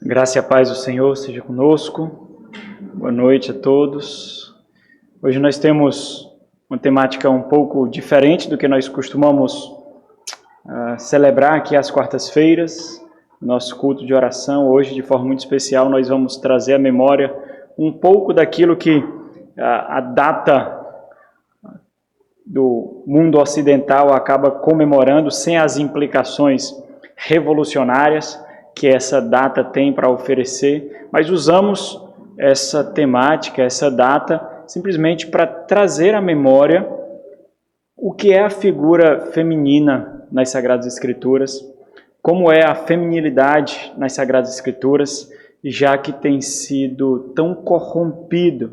Graça e a paz do Senhor seja conosco. Boa noite a todos. Hoje nós temos uma temática um pouco diferente do que nós costumamos celebrar aqui às quartas-feiras. Nosso culto de oração, hoje de forma muito especial, nós vamos trazer à memória um pouco daquilo que a data do mundo ocidental acaba comemorando, sem as implicações revolucionárias que essa data tem para oferecer, mas usamos essa temática, essa data, simplesmente para trazer à memória o que é a figura feminina nas Sagradas Escrituras, como é a feminilidade nas Sagradas Escrituras, já que tem sido tão corrompido.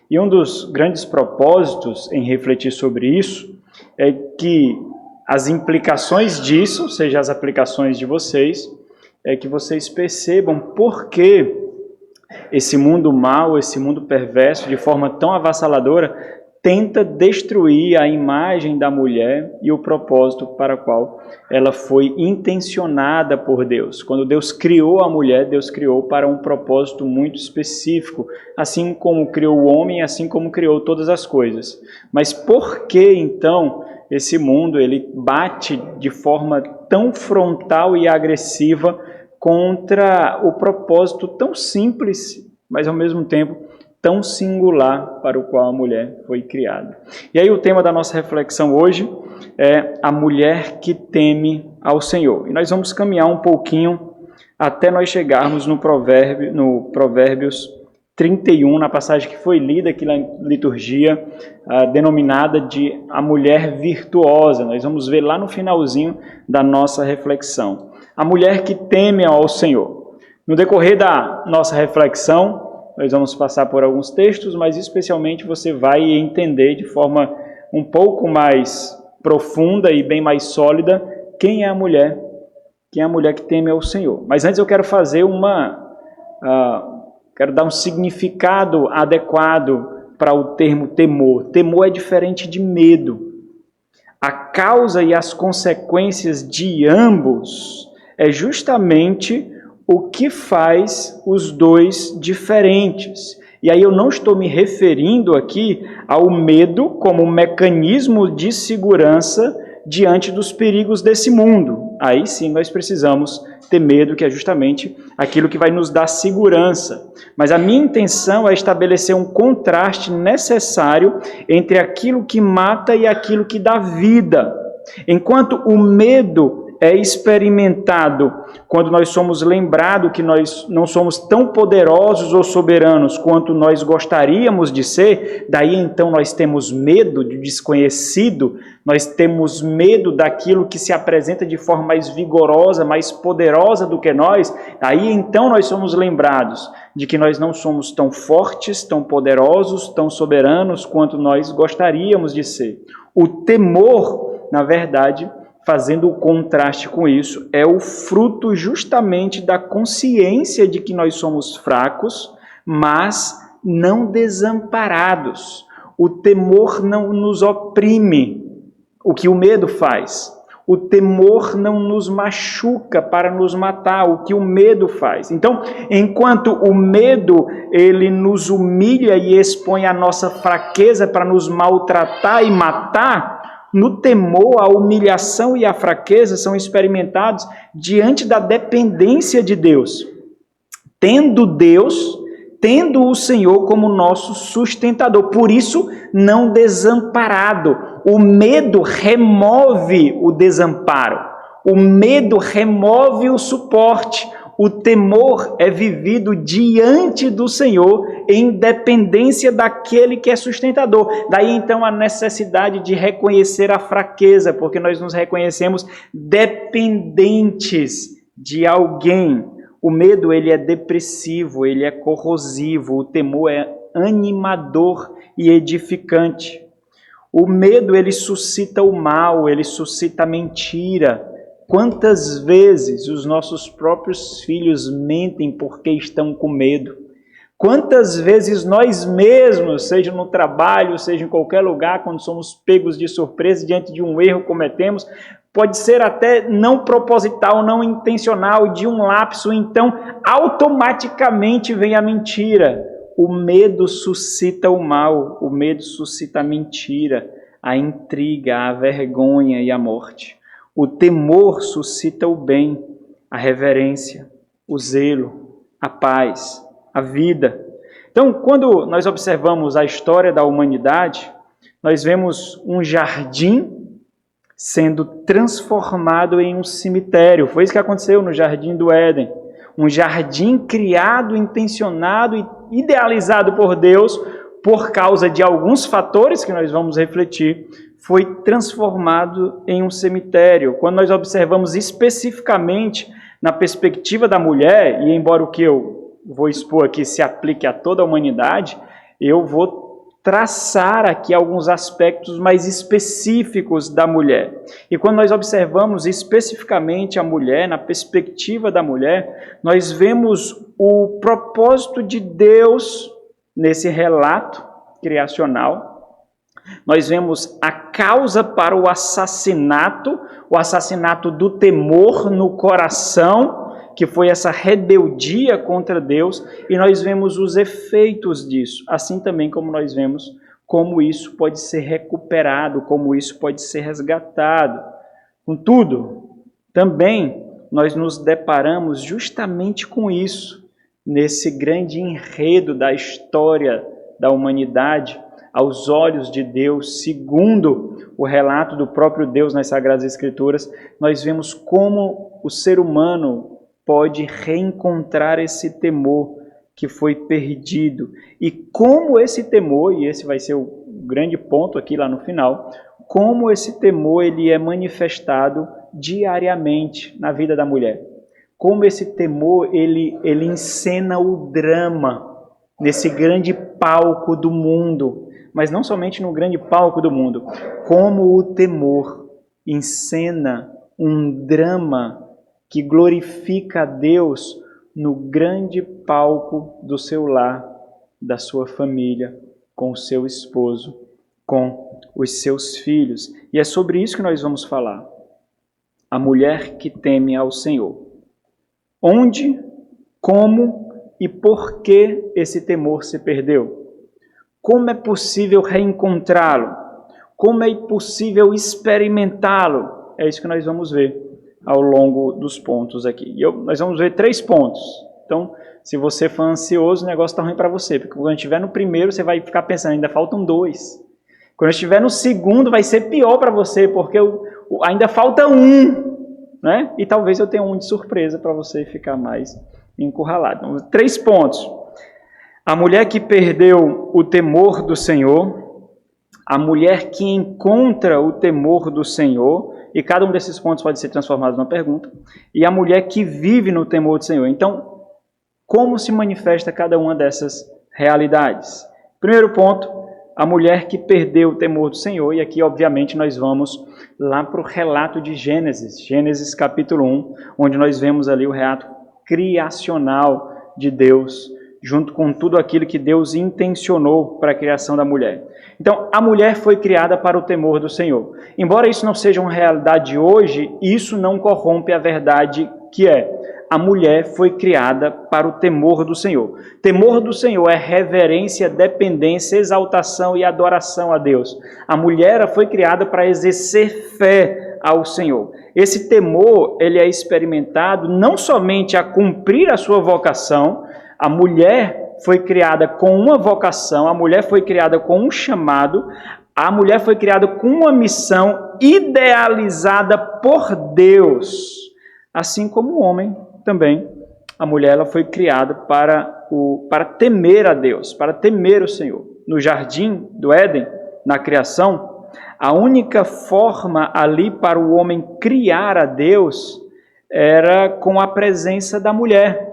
E um dos grandes propósitos em refletir sobre isso é que as implicações disso, ou seja, as aplicações de vocês, é que vocês percebam por que esse mundo mau, esse mundo perverso, de forma tão avassaladora, tenta destruir a imagem da mulher e o propósito para o qual ela foi intencionada por Deus. Quando Deus criou a mulher, Deus criou para um propósito muito específico, assim como criou o homem, assim como criou todas as coisas. Mas por que, então, esse mundo ele bate de forma tão frontal e agressiva contra o propósito tão simples, mas ao mesmo tempo tão singular para o qual a mulher foi criada? E aí o tema da nossa reflexão hoje é a mulher que teme ao Senhor. E nós vamos caminhar um pouquinho até nós chegarmos no Provérbios 31, na passagem que foi lida aqui na liturgia, denominada de a mulher virtuosa. Nós vamos ver lá no finalzinho da nossa reflexão. A mulher que teme ao Senhor. No decorrer da nossa reflexão, nós vamos passar por alguns textos, mas especialmente você vai entender de forma um pouco mais profunda e bem mais sólida quem é a mulher que teme ao Senhor. Mas antes eu quero fazer quero dar um significado adequado para o termo temor. Temor é diferente de medo. A causa e as consequências de ambos é justamente o que faz os dois diferentes. E aí eu não estou me referindo aqui ao medo como um mecanismo de segurança diante dos perigos desse mundo. Aí sim nós precisamos ter medo, que é justamente aquilo que vai nos dar segurança. Mas a minha intenção é estabelecer um contraste necessário entre aquilo que mata e aquilo que dá vida. Enquanto o medo é experimentado quando nós somos lembrados que nós não somos tão poderosos ou soberanos quanto nós gostaríamos de ser, daí então nós temos medo do desconhecido, nós temos medo daquilo que se apresenta de forma mais vigorosa, mais poderosa do que nós, aí então nós somos lembrados de que nós não somos tão fortes, tão poderosos, tão soberanos quanto nós gostaríamos de ser. O temor, na verdade, fazendo o contraste com isso, é o fruto justamente da consciência de que nós somos fracos, mas não desamparados. O temor não nos oprime, o que o medo faz. O temor não nos machuca para nos matar, o que o medo faz. Então, enquanto o medo ele nos humilha e expõe a nossa fraqueza para nos maltratar e matar, no temor, a humilhação e a fraqueza são experimentados diante da dependência de Deus. Tendo o Senhor como nosso sustentador. Por isso, não desamparado. O medo remove o desamparo. O medo remove o suporte. O temor é vivido diante do Senhor em dependência daquele que é sustentador. Daí então a necessidade de reconhecer a fraqueza, porque nós nos reconhecemos dependentes de alguém. O medo ele é depressivo, ele é corrosivo, o temor é animador e edificante. O medo ele suscita o mal, ele suscita a mentira. Quantas vezes os nossos próprios filhos mentem porque estão com medo? Quantas vezes nós mesmos, seja no trabalho, seja em qualquer lugar, quando somos pegos de surpresa diante de um erro que cometemos, pode ser até não proposital, não intencional, de um lapso, então automaticamente vem a mentira. O medo suscita o mal, o medo suscita a mentira, a intriga, a vergonha e a morte. O temor suscita o bem, a reverência, o zelo, a paz, a vida. Então, quando nós observamos a história da humanidade, nós vemos um jardim sendo transformado em um cemitério. Foi isso que aconteceu no Jardim do Éden. Um jardim criado, intencionado e idealizado por Deus, por causa de alguns fatores que nós vamos refletir, foi transformado em um cemitério. Quando nós observamos especificamente na perspectiva da mulher, e embora o que eu vou expor aqui se aplique a toda a humanidade, eu vou traçar aqui alguns aspectos mais específicos da mulher. E quando nós observamos especificamente a mulher, na perspectiva da mulher, nós vemos o propósito de Deus nesse relato criacional. Nós vemos a causa para o assassinato do temor no coração, que foi essa rebeldia contra Deus, e nós vemos os efeitos disso, assim também como nós vemos como isso pode ser recuperado, como isso pode ser resgatado. Contudo, também nós nos deparamos justamente com isso, nesse grande enredo da história da humanidade, aos olhos de Deus, segundo o relato do próprio Deus nas Sagradas Escrituras, nós vemos como o ser humano pode reencontrar esse temor que foi perdido. E como esse temor, e esse vai ser o grande ponto aqui lá no final, como esse temor ele é manifestado diariamente na vida da mulher. Como esse temor ele encena o drama nesse grande palco do mundo, mas não somente no grande palco do mundo, como o temor encena um drama que glorifica a Deus no grande palco do seu lar, da sua família, com o seu esposo, com os seus filhos. E é sobre isso que nós vamos falar. A mulher que teme ao Senhor. Onde, como e por que esse temor se perdeu? Como é possível reencontrá-lo? Como é possível experimentá-lo? É isso que nós vamos ver ao longo dos pontos aqui. Nós vamos ver 3 pontos. Então, se você for ansioso, o negócio está ruim para você, porque quando estiver no primeiro, você vai ficar pensando, ainda faltam 2. Quando estiver no segundo, vai ser pior para você, porque ainda falta 1, né? E talvez eu tenha um de surpresa para você ficar mais encurralado. Então, 3 pontos. A mulher que perdeu o temor do Senhor, a mulher que encontra o temor do Senhor, e cada um desses pontos pode ser transformado numa pergunta, e a mulher que vive no temor do Senhor. Então, como se manifesta cada uma dessas realidades? Primeiro ponto, a mulher que perdeu o temor do Senhor, e aqui, obviamente, nós vamos lá para o relato de Gênesis, Gênesis capítulo 1, onde nós vemos ali o relato criacional de Deus, junto com tudo aquilo que Deus intencionou para a criação da mulher. Então, a mulher foi criada para o temor do Senhor. Embora isso não seja uma realidade hoje, isso não corrompe a verdade que é: a mulher foi criada para o temor do Senhor. Temor do Senhor é reverência, dependência, exaltação e adoração a Deus. A mulher foi criada para exercer fé ao Senhor. Esse temor, ele é experimentado não somente a cumprir a sua vocação. A mulher foi criada com uma vocação, a mulher foi criada com um chamado, a mulher foi criada com uma missão idealizada por Deus. Assim como o homem também, a mulher ela foi criada para temer a Deus, para temer o Senhor. No jardim do Éden, na criação, a única forma ali para o homem criar a Deus era com a presença da mulher.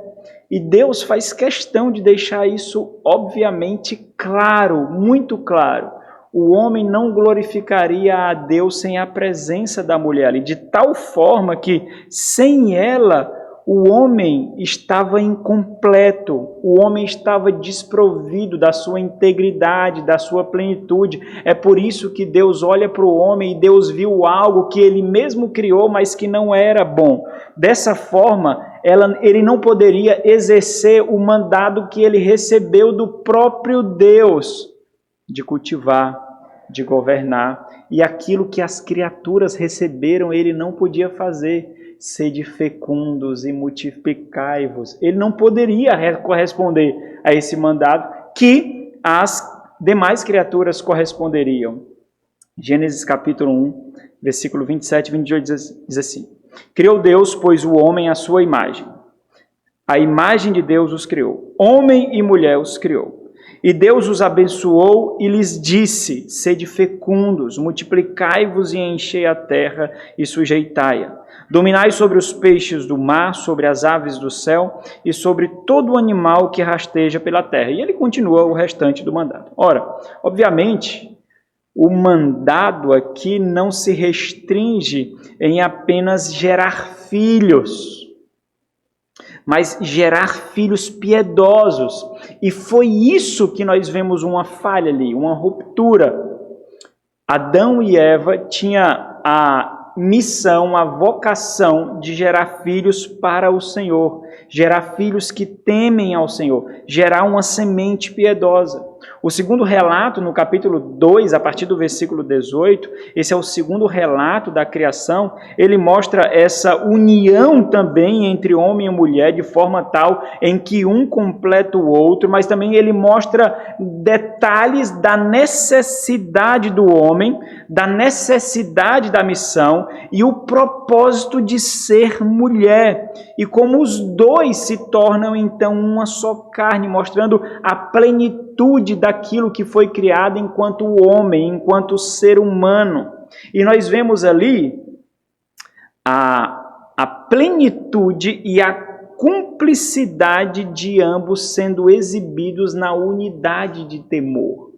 E Deus faz questão de deixar isso obviamente claro, muito claro. O homem não glorificaria a Deus sem a presença da mulher ali, de tal forma que sem ela o homem estava incompleto, o homem estava desprovido da sua integridade, da sua plenitude. É por isso que Deus olha para o homem e Deus viu algo que ele mesmo criou, mas que não era bom. Dessa forma, ele não poderia exercer o mandado que ele recebeu do próprio Deus, de cultivar, de governar, e aquilo que as criaturas receberam, ele não podia fazer. Sede fecundos e multiplicai-vos. Ele não poderia corresponder a esse mandado que as demais criaturas corresponderiam. Gênesis capítulo 1, versículo 27 e 28 diz assim: Criou Deus, pois, o homem à sua imagem. A imagem de Deus os criou. Homem e mulher os criou. E Deus os abençoou e lhes disse: Sede fecundos, multiplicai-vos e enchei a terra e sujeitai-a. Dominai sobre os peixes do mar, sobre as aves do céu e sobre todo o animal que rasteja pela terra. E ele continua o restante do mandado. Ora, obviamente, o mandado aqui não se restringe em apenas gerar filhos, mas gerar filhos piedosos. E foi isso que nós vemos uma falha ali, uma ruptura. Adão e Eva tinham a missão, a vocação de gerar filhos para o Senhor, gerar filhos que temem ao Senhor, gerar uma semente piedosa. O segundo relato, no capítulo 2, a partir do versículo 18, esse é o segundo relato da criação, ele mostra essa união também entre homem e mulher, de forma tal em que um completa o outro, mas também ele mostra detalhes da necessidade do homem, da necessidade da missão e o propósito de ser mulher. E como os dois se tornam então uma só carne, mostrando a plenitude daquilo que foi criado enquanto homem, enquanto ser humano. E nós vemos ali a plenitude e a cumplicidade de ambos sendo exibidos na unidade de temor.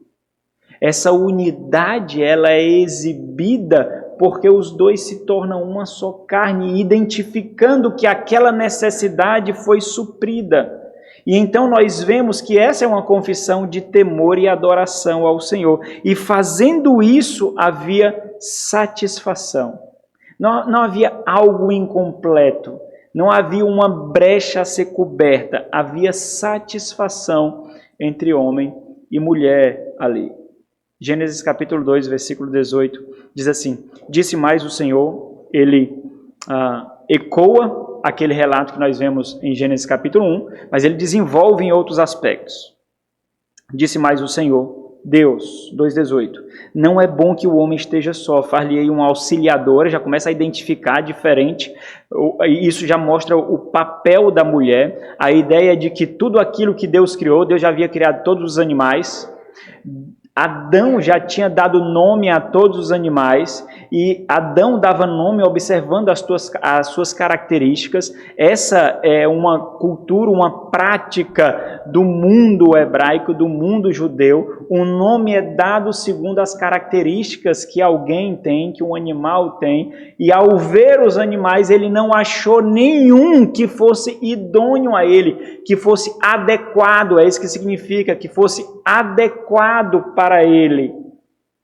Essa unidade, ela é exibida porque os dois se tornam uma só carne, identificando que aquela necessidade foi suprida. E então nós vemos que essa é uma confissão de temor e adoração ao Senhor. E fazendo isso, havia satisfação. Não havia algo incompleto, não havia uma brecha a ser coberta, havia satisfação entre homem e mulher ali. Gênesis capítulo 2, versículo 18, diz assim: Disse mais o Senhor, ele ecoa aquele relato que nós vemos em Gênesis capítulo 1, mas ele desenvolve em outros aspectos. Disse mais o Senhor, Deus, 2,18, não é bom que o homem esteja só, far-lhe-ei uma auxiliadora, já começa a identificar diferente, isso já mostra o papel da mulher, a ideia de que tudo aquilo que Deus criou, Deus já havia criado todos os animais, Adão já tinha dado nome a todos os animais e Adão dava nome observando as suas características. Essa é uma cultura, uma prática do mundo hebraico, do mundo judeu. O nome é dado segundo as características que alguém tem, que um animal tem. E ao ver os animais, ele não achou nenhum que fosse idôneo a ele, que fosse adequado. É isso que significa, que fosse adequado para ele.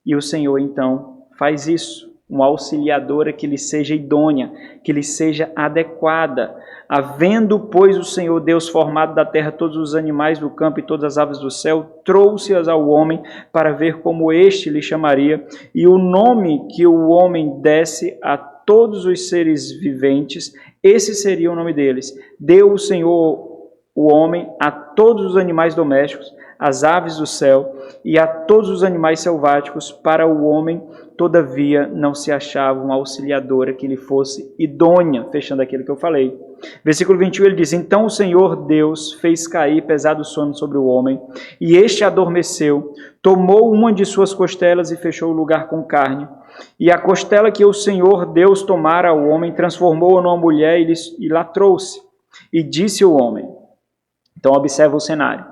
E o Senhor então faz isso, uma auxiliadora que lhe seja idônea, que lhe seja adequada. Havendo, pois, o Senhor Deus formado da terra todos os animais do campo e todas as aves do céu, trouxe-as ao homem para ver como este lhe chamaria, e o nome que o homem desse a todos os seres viventes, esse seria o nome deles. Deu o Senhor o homem a todos os animais domésticos, as aves do céu e a todos os animais selváticos. Para o homem, todavia, não se achava uma auxiliadora que lhe fosse idônea, fechando aquilo que eu falei. Versículo 21, ele diz: Então o Senhor Deus fez cair pesado sono sobre o homem, e este adormeceu, tomou uma de suas costelas e fechou o lugar com carne. E a costela que o Senhor Deus tomara ao homem, transformou-a numa mulher e lá trouxe. E disse o homem, então observa o cenário,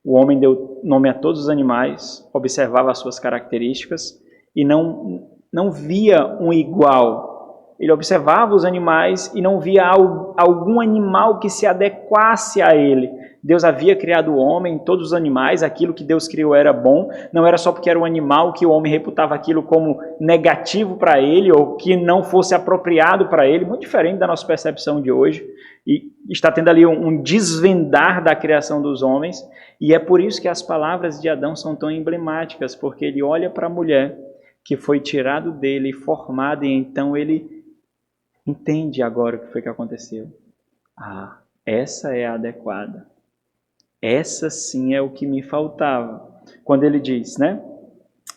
o homem deu nome a todos os animais, observava as suas características e não via um igual. Ele observava os animais e não via algum animal que se adequasse a ele. Deus havia criado o homem, todos os animais, aquilo que Deus criou era bom, não era só porque era um animal que o homem reputava aquilo como negativo para ele ou que não fosse apropriado para ele, muito diferente da nossa percepção de hoje. E está tendo ali um desvendar da criação dos homens, e é por isso que as palavras de Adão são tão emblemáticas, porque ele olha para a mulher que foi tirado dele, formada, e então ele entende agora o que foi que aconteceu. Ah, essa é a adequada. Essa sim é o que me faltava. Quando ele diz, né?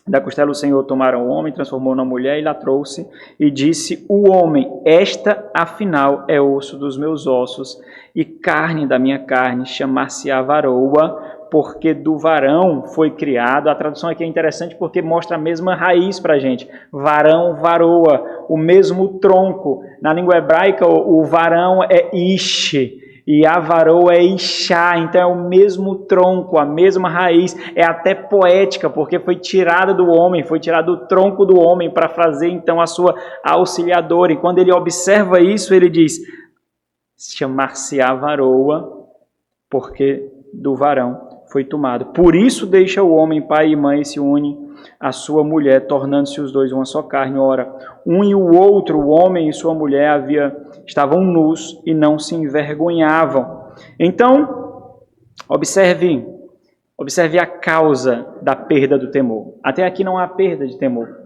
Da costela o Senhor tomaram o homem, transformou na mulher e lá trouxe, e disse o homem, esta afinal é osso dos meus ossos e carne da minha carne, chamar-se-á varoa, porque do varão foi criado. A tradução aqui é interessante porque mostra a mesma raiz para a gente. Varão, varoa, o mesmo tronco. Na língua hebraica o varão é ish, e a varoa é Ixá, então é o mesmo tronco, a mesma raiz, é até poética, porque foi tirada do homem, foi tirado do tronco do homem para fazer então a sua auxiliadora. E quando ele observa isso, ele diz, chamar-se-á varoa, porque do varão foi tomado. Por isso deixa o homem pai e mãe e se une à sua mulher, tornando-se os dois uma só carne. Ora, um e o outro, o homem e sua mulher, estavam nus e não se envergonhavam. Então, observe a causa da perda do temor. Até aqui não há perda de temor.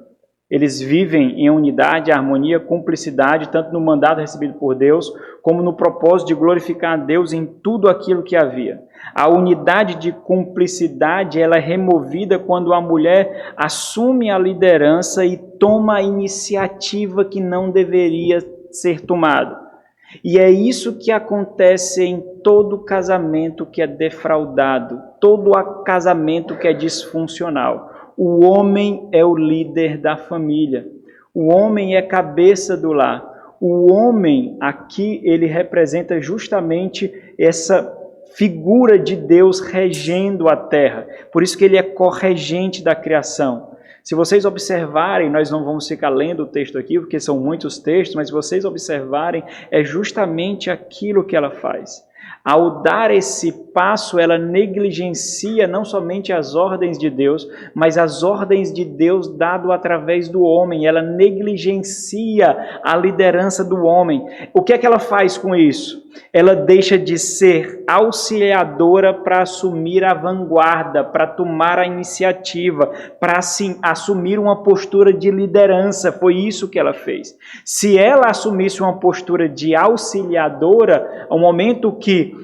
Eles vivem em unidade, harmonia, cumplicidade, tanto no mandato recebido por Deus, como no propósito de glorificar a Deus em tudo aquilo que havia. A unidade de cumplicidade ela é removida quando a mulher assume a liderança e toma a iniciativa que não deveria ser tomada. E é isso que acontece em todo casamento que é defraudado, todo casamento que é disfuncional. O homem é o líder da família, o homem é cabeça do lar. O homem aqui, ele representa justamente essa figura de Deus regendo a terra. Por isso que ele é corregente da criação. Se vocês observarem, nós não vamos ficar lendo o texto aqui, porque são muitos textos, mas se vocês observarem, é justamente aquilo que ela faz. Ao dar esse passo, ela negligencia não somente as ordens de Deus, mas as ordens de Deus dado através do homem. Ela negligencia a liderança do homem. O que é que ela faz com isso? Ela deixa de ser auxiliadora para assumir a vanguarda, para tomar a iniciativa, para assumir uma postura de liderança. Foi isso que ela fez. Se ela assumisse uma postura de auxiliadora, ao momento que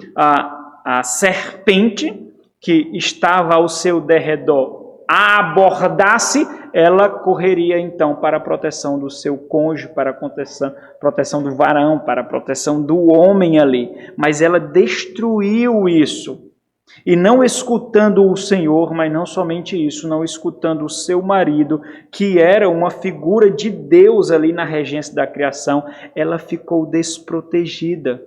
a serpente que estava ao seu derredor a abordasse, ela correria então para a proteção do seu cônjuge, para a proteção do varão, para a proteção do homem ali. Mas ela destruiu isso. E não escutando o Senhor, mas não somente isso, não escutando o seu marido, que era uma figura de Deus ali na regência da criação, ela ficou desprotegida.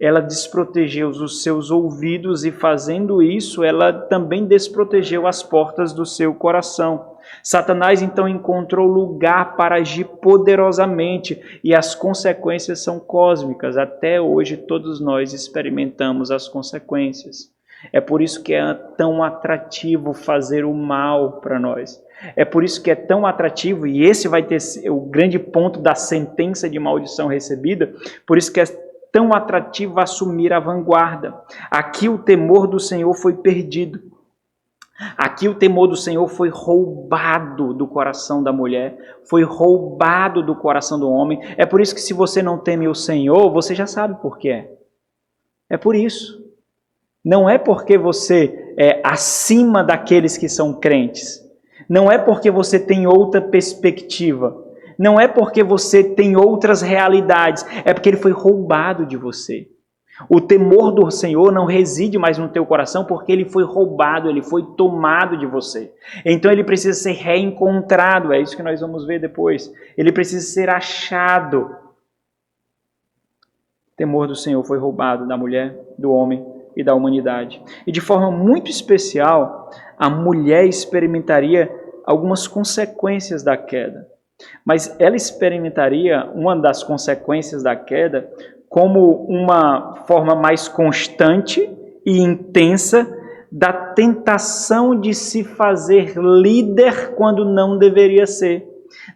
Ela desprotegeu os seus ouvidos e, fazendo isso, ela também desprotegeu as portas do seu coração. Satanás, então, encontrou lugar para agir poderosamente e as consequências são cósmicas. Até hoje, todos nós experimentamos as consequências. É por isso que é tão atrativo fazer o mal para nós. É por isso que é tão atrativo, e esse vai ter o grande ponto da sentença de maldição recebida, por isso que é tão atrativo assumir a vanguarda. Aqui o temor do Senhor foi perdido. Aqui o temor do Senhor foi roubado do coração da mulher, foi roubado do coração do homem. É por isso que se você não teme o Senhor, você já sabe por que é. É por isso. Não é porque você é acima daqueles que são crentes. Não é porque você tem outra perspectiva. Não é porque você tem outras realidades, é porque ele foi roubado de você. O temor do Senhor não reside mais no teu coração porque ele foi roubado, ele foi tomado de você. Então ele precisa ser reencontrado, é isso que nós vamos ver depois. Ele precisa ser achado. O temor do Senhor foi roubado da mulher, do homem e da humanidade. E de forma muito especial, a mulher experimentaria algumas consequências da queda. Mas ela experimentaria uma das consequências da queda como uma forma mais constante e intensa da tentação de se fazer líder quando não deveria ser,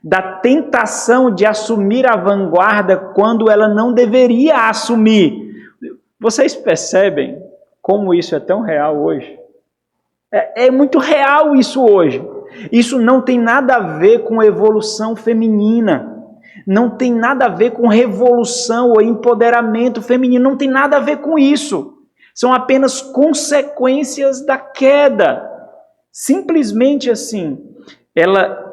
da tentação de assumir a vanguarda quando ela não deveria assumir. Vocês percebem como isso é tão real hoje? É muito real isso hoje. Isso não tem nada a ver com evolução feminina, não tem nada a ver com revolução ou empoderamento feminino, não tem nada a ver com isso. São apenas consequências da queda. Simplesmente assim, ela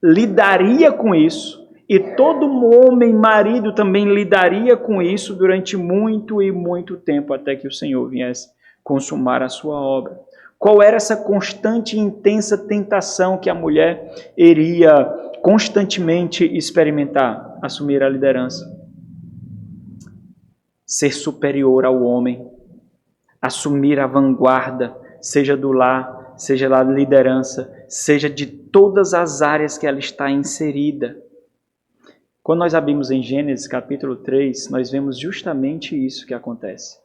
lidaria com isso, e todo homem, marido, também lidaria com isso durante muito e muito tempo, até que o Senhor viesse consumar a sua obra. Qual era essa constante e intensa tentação que a mulher iria constantemente experimentar? Assumir a liderança. Ser superior ao homem. Assumir a vanguarda, seja do lar, seja da liderança, seja de todas as áreas que ela está inserida. Quando nós abrimos em Gênesis capítulo 3, nós vemos justamente isso que acontece.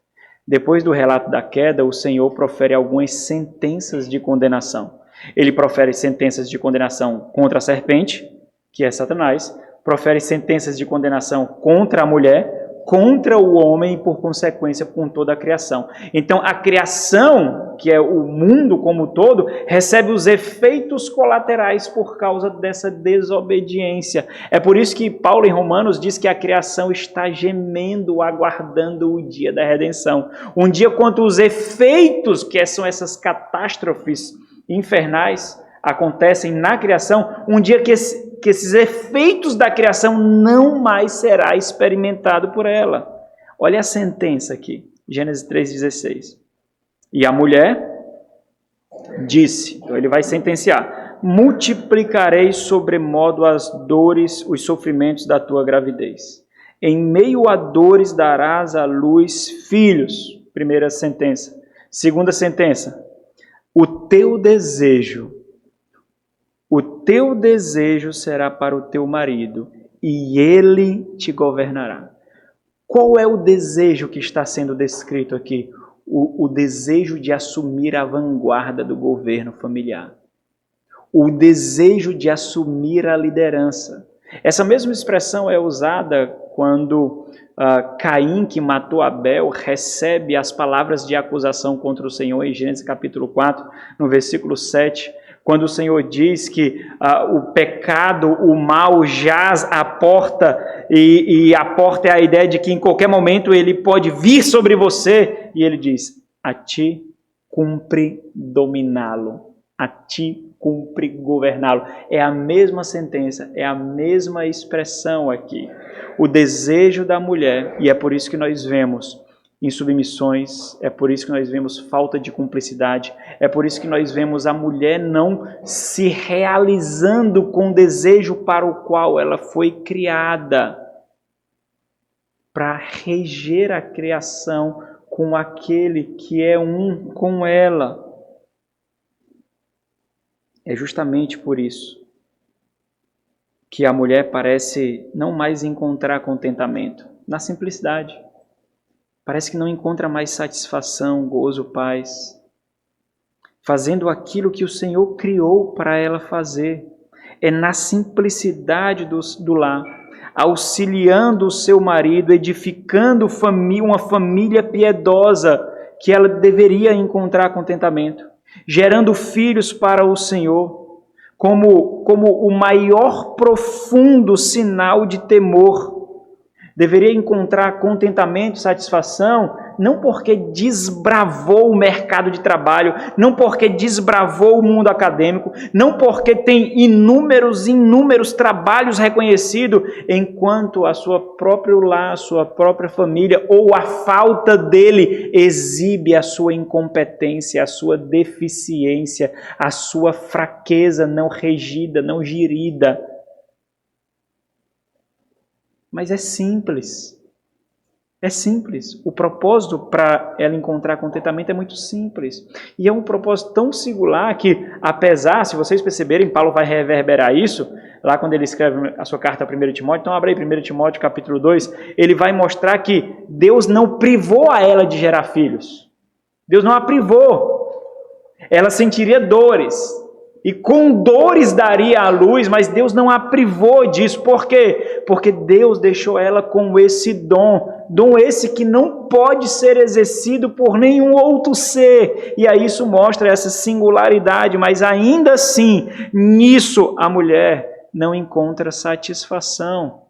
Depois do relato da queda, o Senhor profere algumas sentenças de condenação. Ele profere sentenças de condenação contra a serpente, que é Satanás, profere sentenças de condenação contra a mulher, contra o homem e, por consequência, com toda a criação. Então, a criação, que é o mundo como um todo, recebe os efeitos colaterais por causa dessa desobediência. É por isso que Paulo, em Romanos, diz que a criação está gemendo, aguardando o dia da redenção. Um dia, quando os efeitos, que são essas catástrofes infernais, acontecem na criação, um dia que esses efeitos da criação não mais será experimentado por ela. Olha a sentença aqui, Gênesis 3,16. E a mulher disse, então ele vai sentenciar, multiplicarei sobremodo as dores, os sofrimentos da tua gravidez. Em meio a dores darás à luz filhos. Primeira sentença. Segunda sentença, o teu desejo será para o teu marido, e ele te governará. Qual é o desejo que está sendo descrito aqui? O desejo de assumir a vanguarda do governo familiar. O desejo de assumir a liderança. Essa mesma expressão é usada quando Caim, que matou Abel, recebe as palavras de acusação contra o Senhor em Gênesis capítulo 4, no versículo 7, quando o Senhor diz que o pecado, o mal jaz à porta, e a porta é a ideia de que em qualquer momento ele pode vir sobre você, e ele diz, a ti cumpre dominá-lo, a ti cumpre governá-lo. É a mesma sentença, é a mesma expressão aqui. O desejo da mulher, e é por isso que nós vemos insubmissões, é por isso que nós vemos falta de cumplicidade, é por isso que nós vemos a mulher não se realizando com o desejo para o qual ela foi criada, para reger a criação com aquele que é um com ela. É justamente por isso que a mulher parece não mais encontrar contentamento na simplicidade. Parece que não encontra mais satisfação, gozo, paz, fazendo aquilo que o Senhor criou para ela fazer. É na simplicidade do lar, auxiliando o seu marido, edificando uma família piedosa, que ela deveria encontrar contentamento, gerando filhos para o Senhor, como o maior profundo sinal de temor. Deveria encontrar contentamento, satisfação, não porque desbravou o mercado de trabalho, não porque desbravou o mundo acadêmico, não porque tem inúmeros trabalhos reconhecidos, enquanto a sua próprio lar, a sua própria família, ou a falta dele, exibe a sua incompetência, a sua deficiência, a sua fraqueza não regida, não gerida. Mas é simples. É simples. O propósito para ela encontrar contentamento é muito simples. E é um propósito tão singular que, apesar, se vocês perceberem, Paulo vai reverberar isso, lá quando ele escreve a sua carta a 1 Timóteo, então abre aí 1 Timóteo capítulo 2, ele vai mostrar que Deus não privou a ela de gerar filhos. Deus não a privou. Ela sentiria dores, e com dores daria à luz, mas Deus não a privou disso. Por quê? Porque Deus deixou ela com esse dom esse que não pode ser exercido por nenhum outro ser. E aí isso mostra essa singularidade, mas ainda assim, nisso a mulher não encontra satisfação.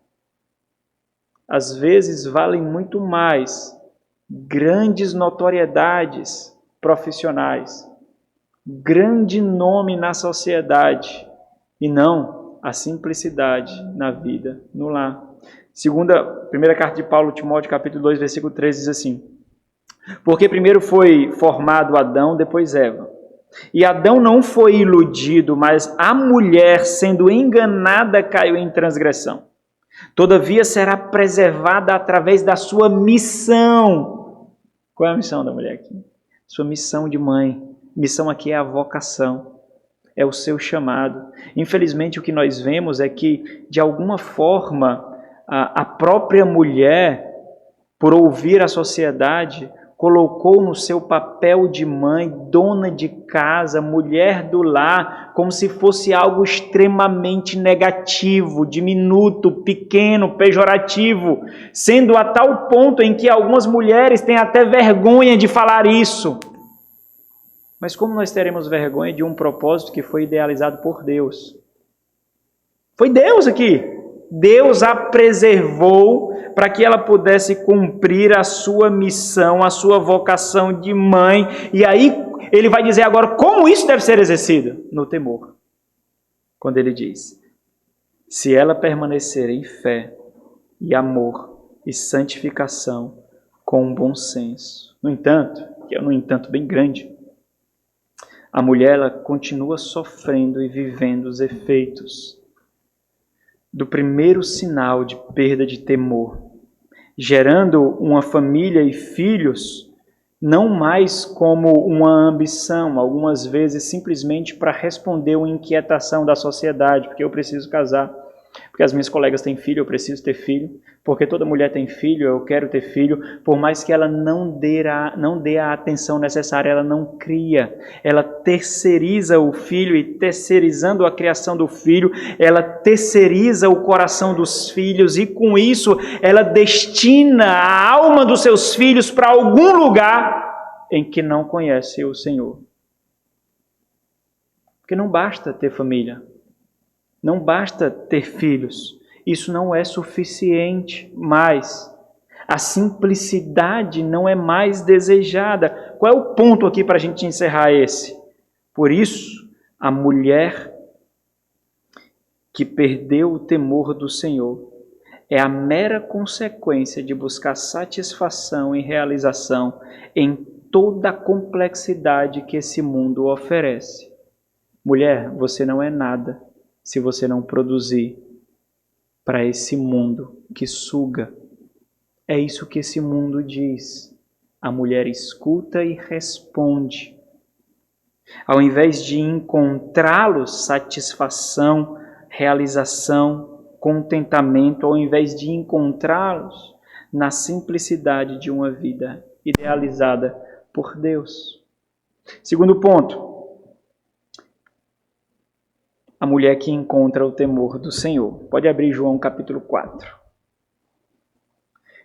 Às vezes valem muito mais grandes notoriedades profissionais, grande nome na sociedade, e não a simplicidade na vida, no lar. Primeira carta de Paulo, Timóteo, capítulo 2, versículo 13, diz assim: porque primeiro foi formado Adão, depois Eva. E Adão não foi iludido, mas a mulher, sendo enganada, caiu em transgressão. Todavia será preservada através da sua missão. Qual é a missão da mulher aqui? Sua missão de mãe. Missão aqui é a vocação, é o seu chamado. Infelizmente, o que nós vemos é que, de alguma forma, a própria mulher, por ouvir a sociedade, colocou no seu papel de mãe, dona de casa, mulher do lar, como se fosse algo extremamente negativo, diminuto, pequeno, pejorativo, sendo a tal ponto em que algumas mulheres têm até vergonha de falar isso. Mas como nós teremos vergonha de um propósito que foi idealizado por Deus? Foi Deus aqui. Deus a preservou para que ela pudesse cumprir a sua missão, a sua vocação de mãe. E aí ele vai dizer agora como isso deve ser exercido? No temor. Quando ele diz: se ela permanecer em fé e amor e santificação com bom senso. No entanto, que é um no entanto bem grande, a mulher ela continua sofrendo e vivendo os efeitos do primeiro sinal de perda de temor, gerando uma família e filhos não mais como uma ambição, algumas vezes simplesmente para responder uma inquietação da sociedade, porque eu preciso casar, porque as minhas colegas têm filho, eu preciso ter filho, porque toda mulher tem filho, eu quero ter filho. Por mais que ela não dê a atenção necessária, ela não cria, ela terceiriza o filho, e terceirizando a criação do filho, ela terceiriza o coração dos filhos, e com isso ela destina a alma dos seus filhos para algum lugar em que não conhece o Senhor. Porque não basta ter família, não basta ter filhos, isso não é suficiente mais. A simplicidade não é mais desejada. Qual é o ponto aqui para a gente encerrar esse? Por isso, a mulher que perdeu o temor do Senhor é a mera consequência de buscar satisfação e realização em toda a complexidade que esse mundo oferece. Mulher, você não é nada se você não produzir para esse mundo que suga. É isso que esse mundo diz. A mulher escuta e responde. Ao invés de encontrá-los satisfação, realização, contentamento, ao invés de encontrá-los na simplicidade de uma vida idealizada por Deus. Segundo ponto, a mulher que encontra o temor do Senhor. Pode abrir João capítulo 4.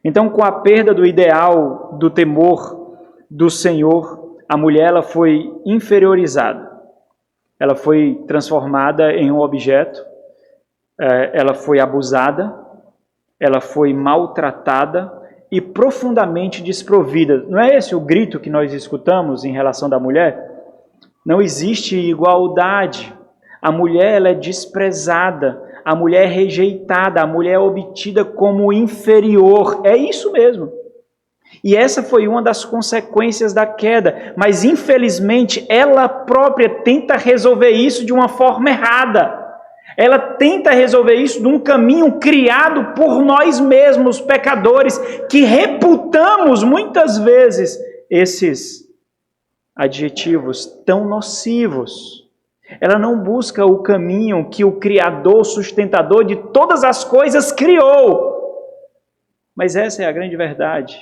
Então, com a perda do ideal do temor do Senhor, a mulher ela foi inferiorizada. Ela foi transformada em um objeto, ela foi abusada, ela foi maltratada e profundamente desprovida. Não é esse o grito que nós escutamos em relação da mulher? Não existe igualdade. A mulher ela é desprezada, a mulher é rejeitada, a mulher é obtida como inferior. É isso mesmo. E essa foi uma das consequências da queda. Mas, infelizmente, ela própria tenta resolver isso de uma forma errada. Ela tenta resolver isso de um caminho criado por nós mesmos, pecadores, que reputamos muitas vezes esses adjetivos tão nocivos. Ela não busca o caminho que o Criador, sustentador de todas as coisas, criou. Mas essa é a grande verdade.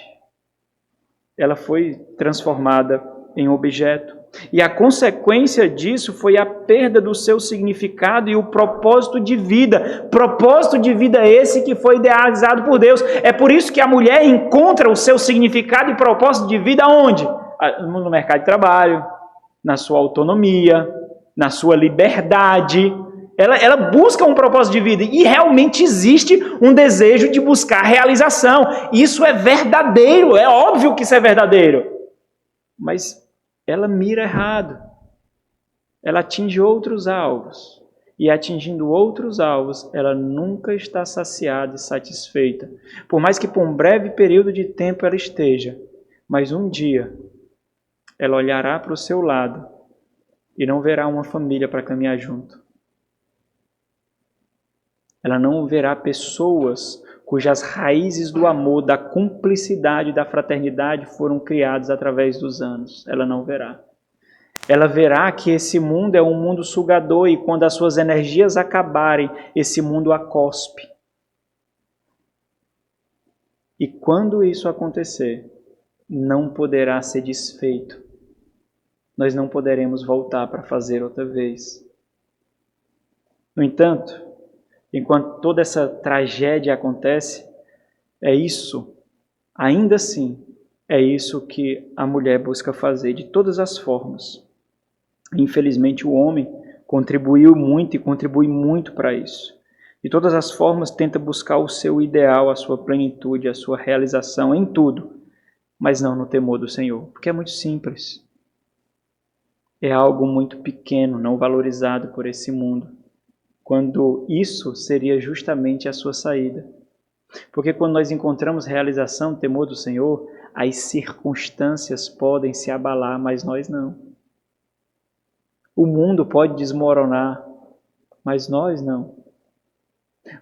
Ela foi transformada em objeto. E a consequência disso foi a perda do seu significado e o propósito de vida. Propósito de vida esse que foi idealizado por Deus. É por isso que a mulher encontra o seu significado e propósito de vida onde? No mercado de trabalho, na sua autonomia, na sua liberdade. Ela busca um propósito de vida e realmente existe um desejo de buscar realização. Isso é verdadeiro, é óbvio que isso é verdadeiro. Mas ela mira errado. Ela atinge outros alvos. E atingindo outros alvos, ela nunca está saciada e satisfeita. Por mais que por um breve período de tempo ela esteja, mas um dia ela olhará para o seu lado e não verá uma família para caminhar junto. Ela não verá pessoas cujas raízes do amor, da cumplicidade, da fraternidade foram criadas através dos anos. Ela não verá. Ela verá que esse mundo é um mundo sugador e quando as suas energias acabarem, esse mundo a cospe. E quando isso acontecer, não poderá ser desfeito. Nós não poderemos voltar para fazer outra vez. No entanto, enquanto toda essa tragédia acontece, é isso, ainda assim, é isso que a mulher busca fazer de todas as formas. Infelizmente, o homem contribuiu muito e contribui muito para isso. De todas as formas, tenta buscar o seu ideal, a sua plenitude, a sua realização em tudo, mas não no temor do Senhor, porque é muito simples. É algo muito pequeno, não valorizado por esse mundo, quando isso seria justamente a sua saída. Porque quando nós encontramos realização, temor do Senhor, as circunstâncias podem se abalar, mas nós não. O mundo pode desmoronar, mas nós não.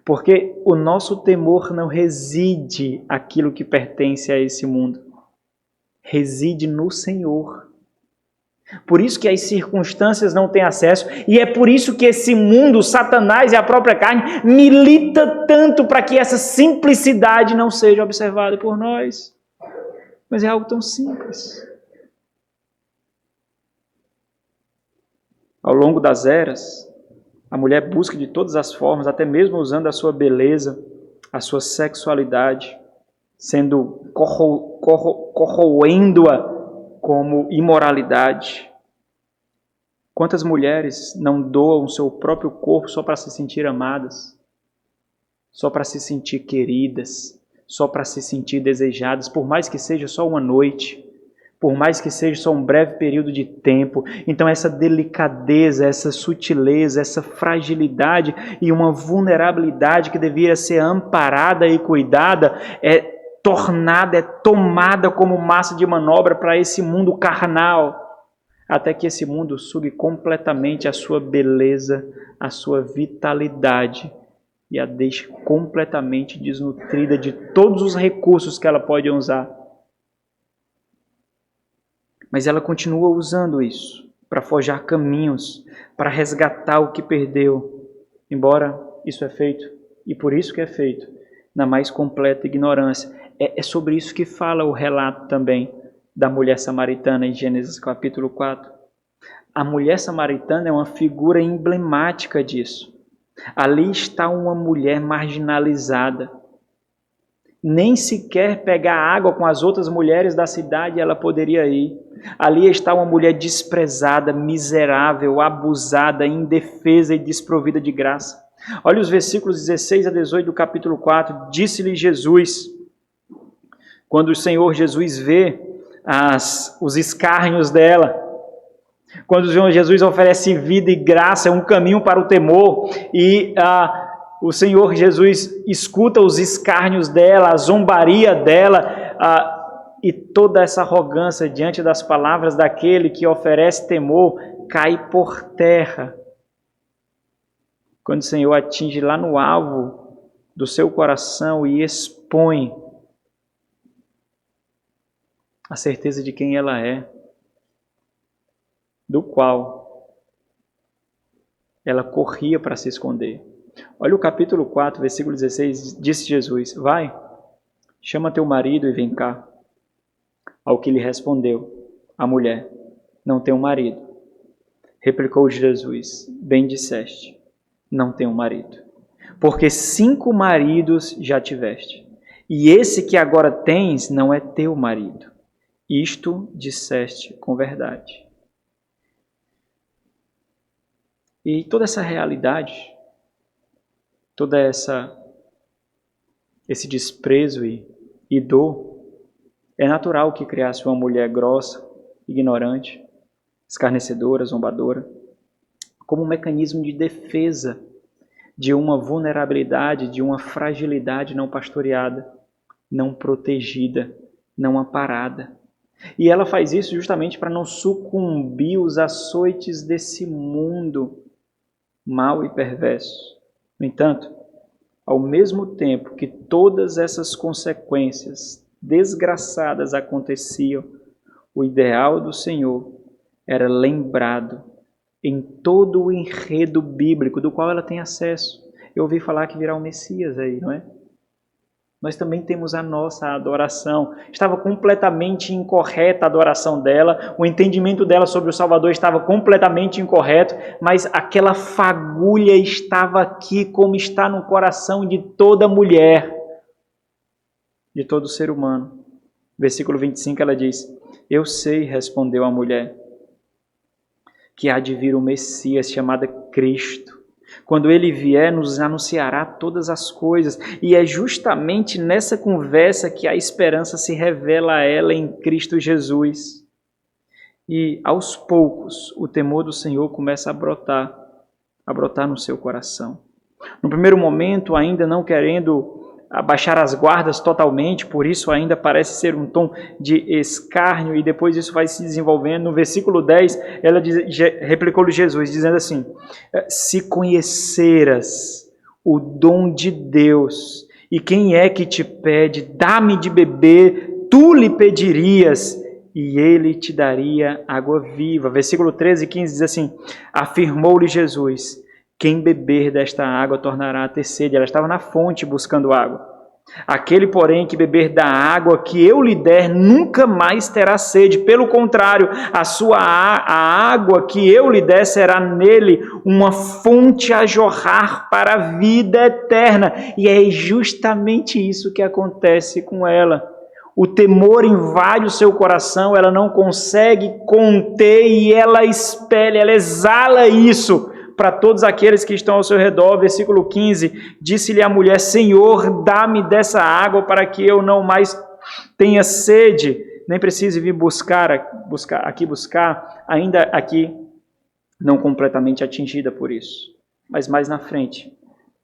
Porque o nosso temor não reside aquilo que pertence a esse mundo. Reside no Senhor. Por isso que as circunstâncias não têm acesso, e é por isso que esse mundo, Satanás e a própria carne, milita tanto para que essa simplicidade não seja observada por nós. Mas é algo tão simples. Ao longo das eras, a mulher busca de todas as formas, até mesmo usando a sua beleza, a sua sexualidade, sendo corroendo-a como imoralidade. Quantas mulheres não doam o seu próprio corpo só para se sentir amadas, só para se sentir queridas, só para se sentir desejadas, por mais que seja só uma noite, por mais que seja só um breve período de tempo. Então essa delicadeza, essa sutileza, essa fragilidade e uma vulnerabilidade que deveria ser amparada e cuidada é tornada, é tomada como massa de manobra para esse mundo carnal, até que esse mundo sugue completamente a sua beleza, a sua vitalidade e a deixe completamente desnutrida de todos os recursos que ela pode usar. Mas ela continua usando isso para forjar caminhos, para resgatar o que perdeu, embora isso é feito, e por isso que é feito, na mais completa ignorância. É sobre isso que fala o relato também da mulher samaritana em Gênesis capítulo 4. A mulher samaritana é uma figura emblemática disso. Ali está uma mulher marginalizada. Nem sequer pegar água com as outras mulheres da cidade ela poderia ir. Ali está uma mulher desprezada, miserável, abusada, indefesa e desprovida de graça. Olha os versículos 16 a 18 do capítulo 4. Disse-lhe Jesus, quando o Senhor Jesus vê os escárnios dela, quando o Senhor Jesus oferece vida e graça, um caminho para o temor, e o Senhor Jesus escuta os escárnios dela, a zombaria dela, e toda essa arrogância diante das palavras daquele que oferece temor cai por terra. Quando o Senhor atinge lá no alvo do seu coração e expõe a certeza de quem ela é, do qual ela corria para se esconder. Olha o capítulo 4, versículo 16, disse Jesus: vai, chama teu marido e vem cá. Ao que lhe respondeu a mulher: não tenho marido. Replicou Jesus: bem disseste, não tenho marido. Porque 5 maridos já tiveste, e esse que agora tens não é teu marido. Isto disseste com verdade. E toda essa realidade, esse desprezo e dor, é natural que criasse uma mulher grossa, ignorante, escarnecedora, zombadora, como um mecanismo de defesa de uma vulnerabilidade, de uma fragilidade não pastoreada, não protegida, não amparada. E ela faz isso justamente para não sucumbir aos açoites desse mundo mau e perverso. No entanto, ao mesmo tempo que todas essas consequências desgraçadas aconteciam, o ideal do Senhor era lembrado em todo o enredo bíblico do qual ela tem acesso. Eu ouvi falar que virá o Messias aí, não é? Nós também temos a nossa adoração. Estava completamente incorreta a adoração dela, o entendimento dela sobre o Salvador estava completamente incorreto, mas aquela fagulha estava aqui como está no coração de toda mulher, de todo ser humano. Versículo 25 ela diz: eu sei, respondeu a mulher, que há de vir o Messias chamado Cristo. Quando ele vier, nos anunciará todas as coisas. E é justamente nessa conversa que a esperança se revela a ela em Cristo Jesus. E aos poucos, o temor do Senhor começa a brotar no seu coração. No primeiro momento, ainda não querendo abaixar as guardas totalmente, por isso ainda parece ser um tom de escárnio, e depois isso vai se desenvolvendo. No versículo 10, ela replicou-lhe Jesus, dizendo assim: se conheceras o dom de Deus, e quem é que te pede, dá-me de beber, tu lhe pedirias, e ele te daria água viva. Versículo 13 e 15 diz assim: afirmou-lhe Jesus: quem beber desta água tornará a ter sede. Ela estava na fonte buscando água. Aquele, porém, que beber da água que eu lhe der, nunca mais terá sede. Pelo contrário, a água que eu lhe der será nele uma fonte a jorrar para a vida eterna. E é justamente isso que acontece com ela. O temor invade o seu coração, ela não consegue conter e ela espelha, ela exala isso para todos aqueles que estão ao seu redor. Versículo 15, disse-lhe a mulher: Senhor, dá-me dessa água para que eu não mais tenha sede, nem precise vir buscar, ainda aqui não completamente atingida por isso. Mas mais na frente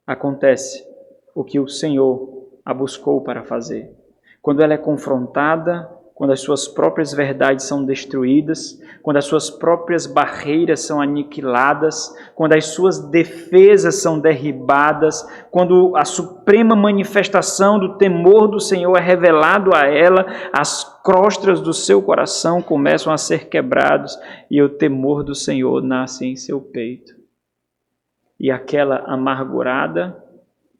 acontece o que o Senhor a buscou para fazer. Quando ela é confrontada, quando as suas próprias verdades são destruídas, quando as suas próprias barreiras são aniquiladas, quando as suas defesas são derribadas, quando a suprema manifestação do temor do Senhor é revelado a ela, as crostas do seu coração começam a ser quebrados e o temor do Senhor nasce em seu peito. E aquela amargurada,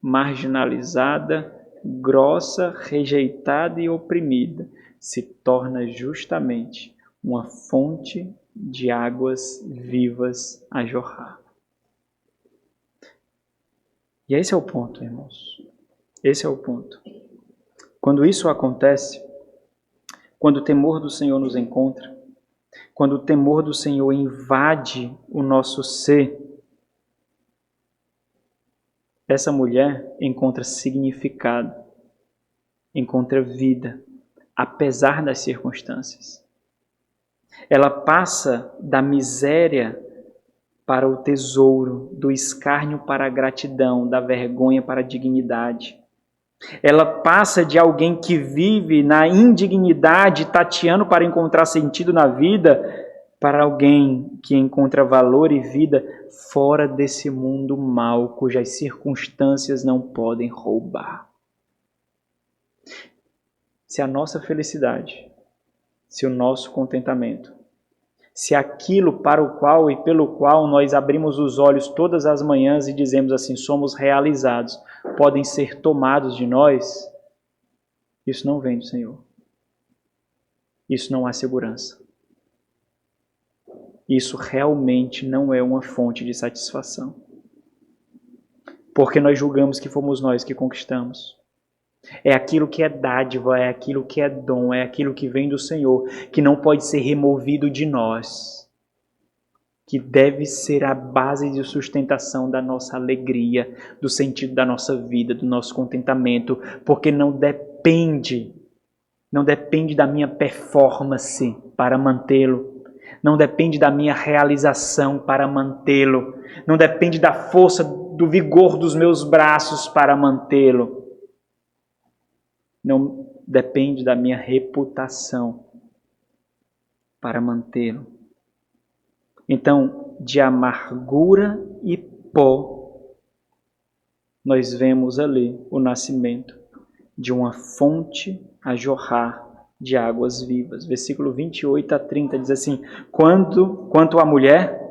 marginalizada, grossa, rejeitada e oprimida se torna justamente uma fonte de águas vivas a jorrar. E esse é o ponto, irmãos. Esse é o ponto. Quando isso acontece, quando o temor do Senhor nos encontra, quando o temor do Senhor invade o nosso ser, essa mulher encontra significado, encontra vida, apesar das circunstâncias. Ela passa da miséria para o tesouro, do escárnio para a gratidão, da vergonha para a dignidade. Ela passa de alguém que vive na indignidade, tateando para encontrar sentido na vida, para alguém que encontra valor e vida fora desse mundo mau, cujas circunstâncias não podem roubar. Se a nossa felicidade, se o nosso contentamento Se aquilo para o qual e pelo qual nós abrimos os olhos todas as manhãs e dizemos assim, somos realizados, podem ser tomados de nós, isso não vem do Senhor. Isso não há segurança. Isso realmente não é uma fonte de satisfação. Porque nós julgamos que fomos nós que conquistamos. É aquilo que é dádiva, é aquilo que é dom, é aquilo que vem do Senhor, que não pode ser removido de nós, que deve ser a base de sustentação da nossa alegria, do sentido da nossa vida, do nosso contentamento, porque não depende da minha performance para mantê-lo, não depende da minha realização para mantê-lo, não depende da força, do vigor dos meus braços para mantê-lo. Não depende da minha reputação para mantê-lo. Então, de amargura e pó, nós vemos ali o nascimento de uma fonte a jorrar de águas vivas. Versículo 28 a 30 diz assim, quanto a mulher,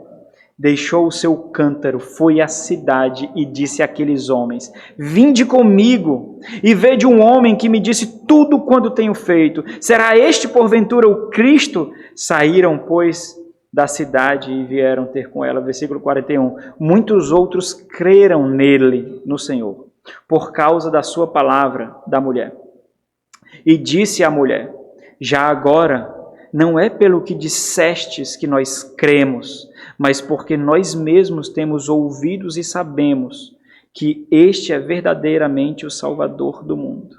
deixou o seu cântaro, foi à cidade e disse àqueles homens, vinde comigo e vede um homem que me disse tudo quanto tenho feito. Será este porventura o Cristo? Saíram, pois, da cidade e vieram ter com ela. Versículo 41. Muitos outros creram nele, no Senhor, por causa da sua palavra, da mulher. E disse à mulher, já agora, não é pelo que dissestes que nós cremos, mas porque nós mesmos temos ouvidos e sabemos que este é verdadeiramente o Salvador do mundo.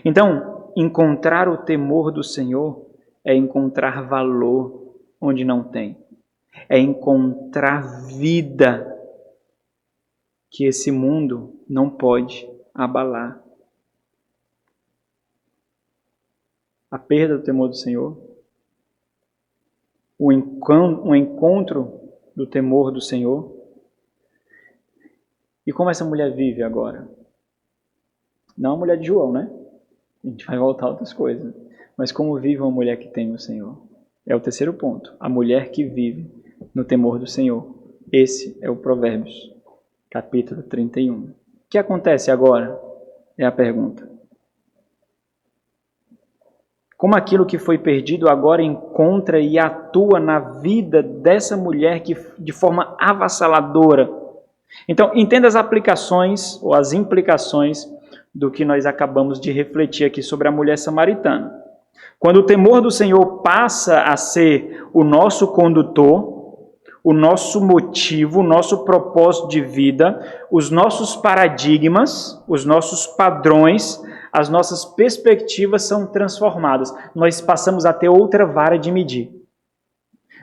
Então, encontrar o temor do Senhor é encontrar valor onde não tem. É encontrar vida que esse mundo não pode abalar. A perda do temor do Senhor, o encontro do temor do Senhor. E como essa mulher vive agora? Não a mulher de João, né? A gente vai voltar a outras coisas. Mas como vive uma mulher que tem o Senhor? É o terceiro ponto. A mulher que vive no temor do Senhor. Esse é o Provérbios, capítulo 31. O que acontece agora? É a pergunta. Como aquilo que foi perdido agora encontra e atua na vida dessa mulher de forma avassaladora. Então, entenda as aplicações ou as implicações do que nós acabamos de refletir aqui sobre a mulher samaritana. Quando o temor do Senhor passa a ser o nosso condutor, o nosso motivo, o nosso propósito de vida, os nossos paradigmas, os nossos padrões, as nossas perspectivas são transformadas. Nós passamos a ter outra vara de medir.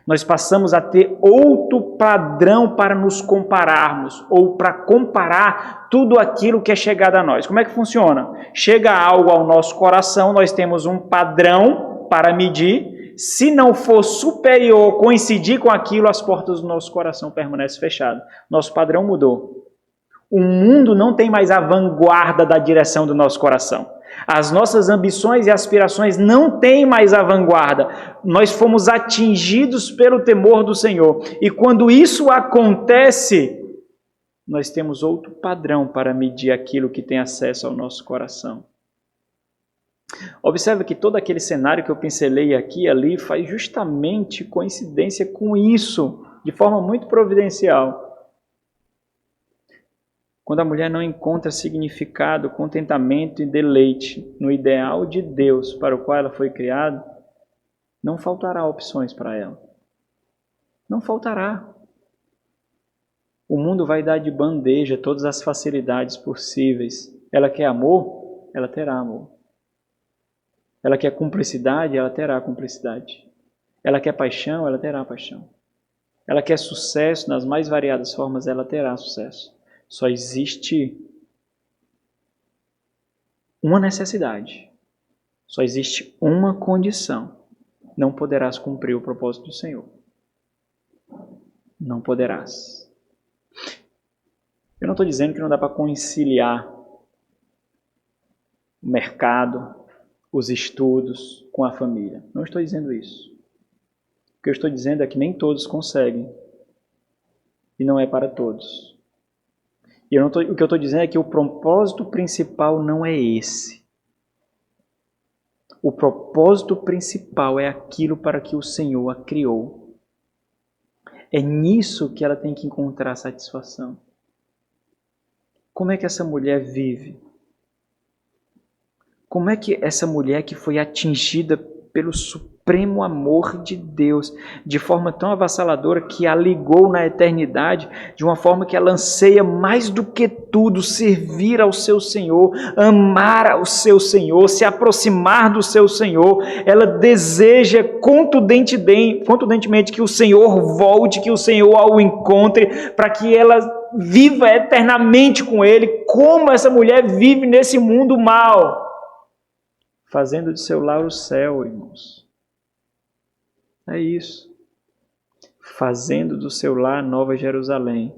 Nós passamos a ter outro padrão para nos compararmos, ou para comparar tudo aquilo que é chegado a nós. Como é que funciona? Chega algo ao nosso coração, nós temos um padrão para medir. Se não for superior, coincidir com aquilo, as portas do nosso coração permanecem fechadas. Nosso padrão mudou. O mundo não tem mais a vanguarda da direção do nosso coração. As nossas ambições e aspirações não têm mais a vanguarda. Nós fomos atingidos pelo temor do Senhor. E quando isso acontece, nós temos outro padrão para medir aquilo que tem acesso ao nosso coração. Observe que todo aquele cenário que eu pincelei aqui e ali faz justamente coincidência com isso, de forma muito providencial. Quando a mulher não encontra significado, contentamento e deleite no ideal de Deus para o qual ela foi criada, não faltará opções para ela. Não faltará. O mundo vai dar de bandeja todas as facilidades possíveis. Ela quer amor? Ela terá amor. Ela quer cumplicidade? Ela terá cumplicidade. Ela quer paixão? Ela terá paixão. Ela quer sucesso nas mais variadas formas? Ela terá sucesso. Só existe uma necessidade. Só existe uma condição. Não poderás cumprir o propósito do Senhor. Não poderás. Eu não estou dizendo que não dá para conciliar o mercado, os estudos com a família. Não estou dizendo isso. que eu estou dizendo é que nem todos conseguem. E não é para todos. O que eu estou dizendo é que o propósito principal não é esse. O propósito principal é aquilo para que o Senhor a criou. É nisso que ela tem que encontrar satisfação. Como é que essa mulher vive? Como é que essa mulher que foi atingida pelo supremo amor de Deus, de forma tão avassaladora que a ligou na eternidade, de uma forma que ela anseia mais do que tudo servir ao seu Senhor, amar ao seu Senhor, se aproximar do seu Senhor, ela deseja contundentemente que o Senhor volte, que o Senhor a o encontre, para que ela viva eternamente com Ele. Como essa mulher vive nesse mundo mau? Fazendo de seu lar o céu, irmãos. É isso. Fazendo do seu lar Nova Jerusalém.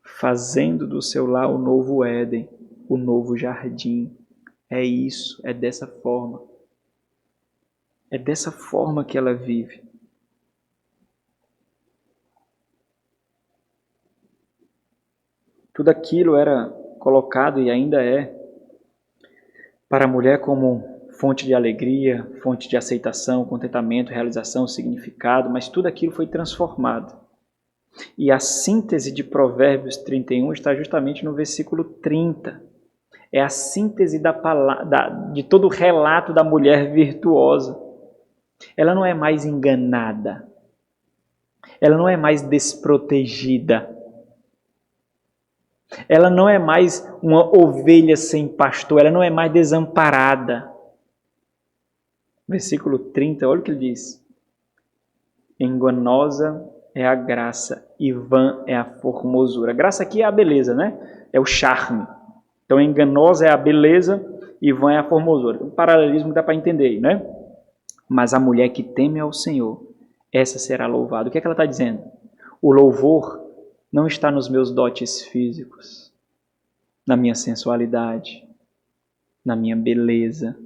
Fazendo do seu lar o novo Éden, o novo jardim. É isso, é dessa forma. É dessa forma que ela vive. Tudo aquilo era colocado e ainda é para a mulher como fonte de alegria, fonte de aceitação, contentamento, realização, significado, mas tudo aquilo foi transformado. E a síntese de Provérbios 31 está justamente no versículo 30. É a síntese de todo o relato da mulher virtuosa. Ela não é mais enganada. Ela não é mais desprotegida. Ela não é mais uma ovelha sem pastor. Ela não é mais desamparada. Versículo 30, olha o que ele diz. Enganosa é a graça e vã é a formosura. A graça aqui é a beleza, né? É o charme. Então, enganosa é a beleza e vã é a formosura. Um paralelismo que dá para entender aí, né? Mas a mulher que teme ao Senhor, essa será louvada. O que é que ela está dizendo? O louvor não está nos meus dotes físicos, na minha sensualidade, na minha beleza,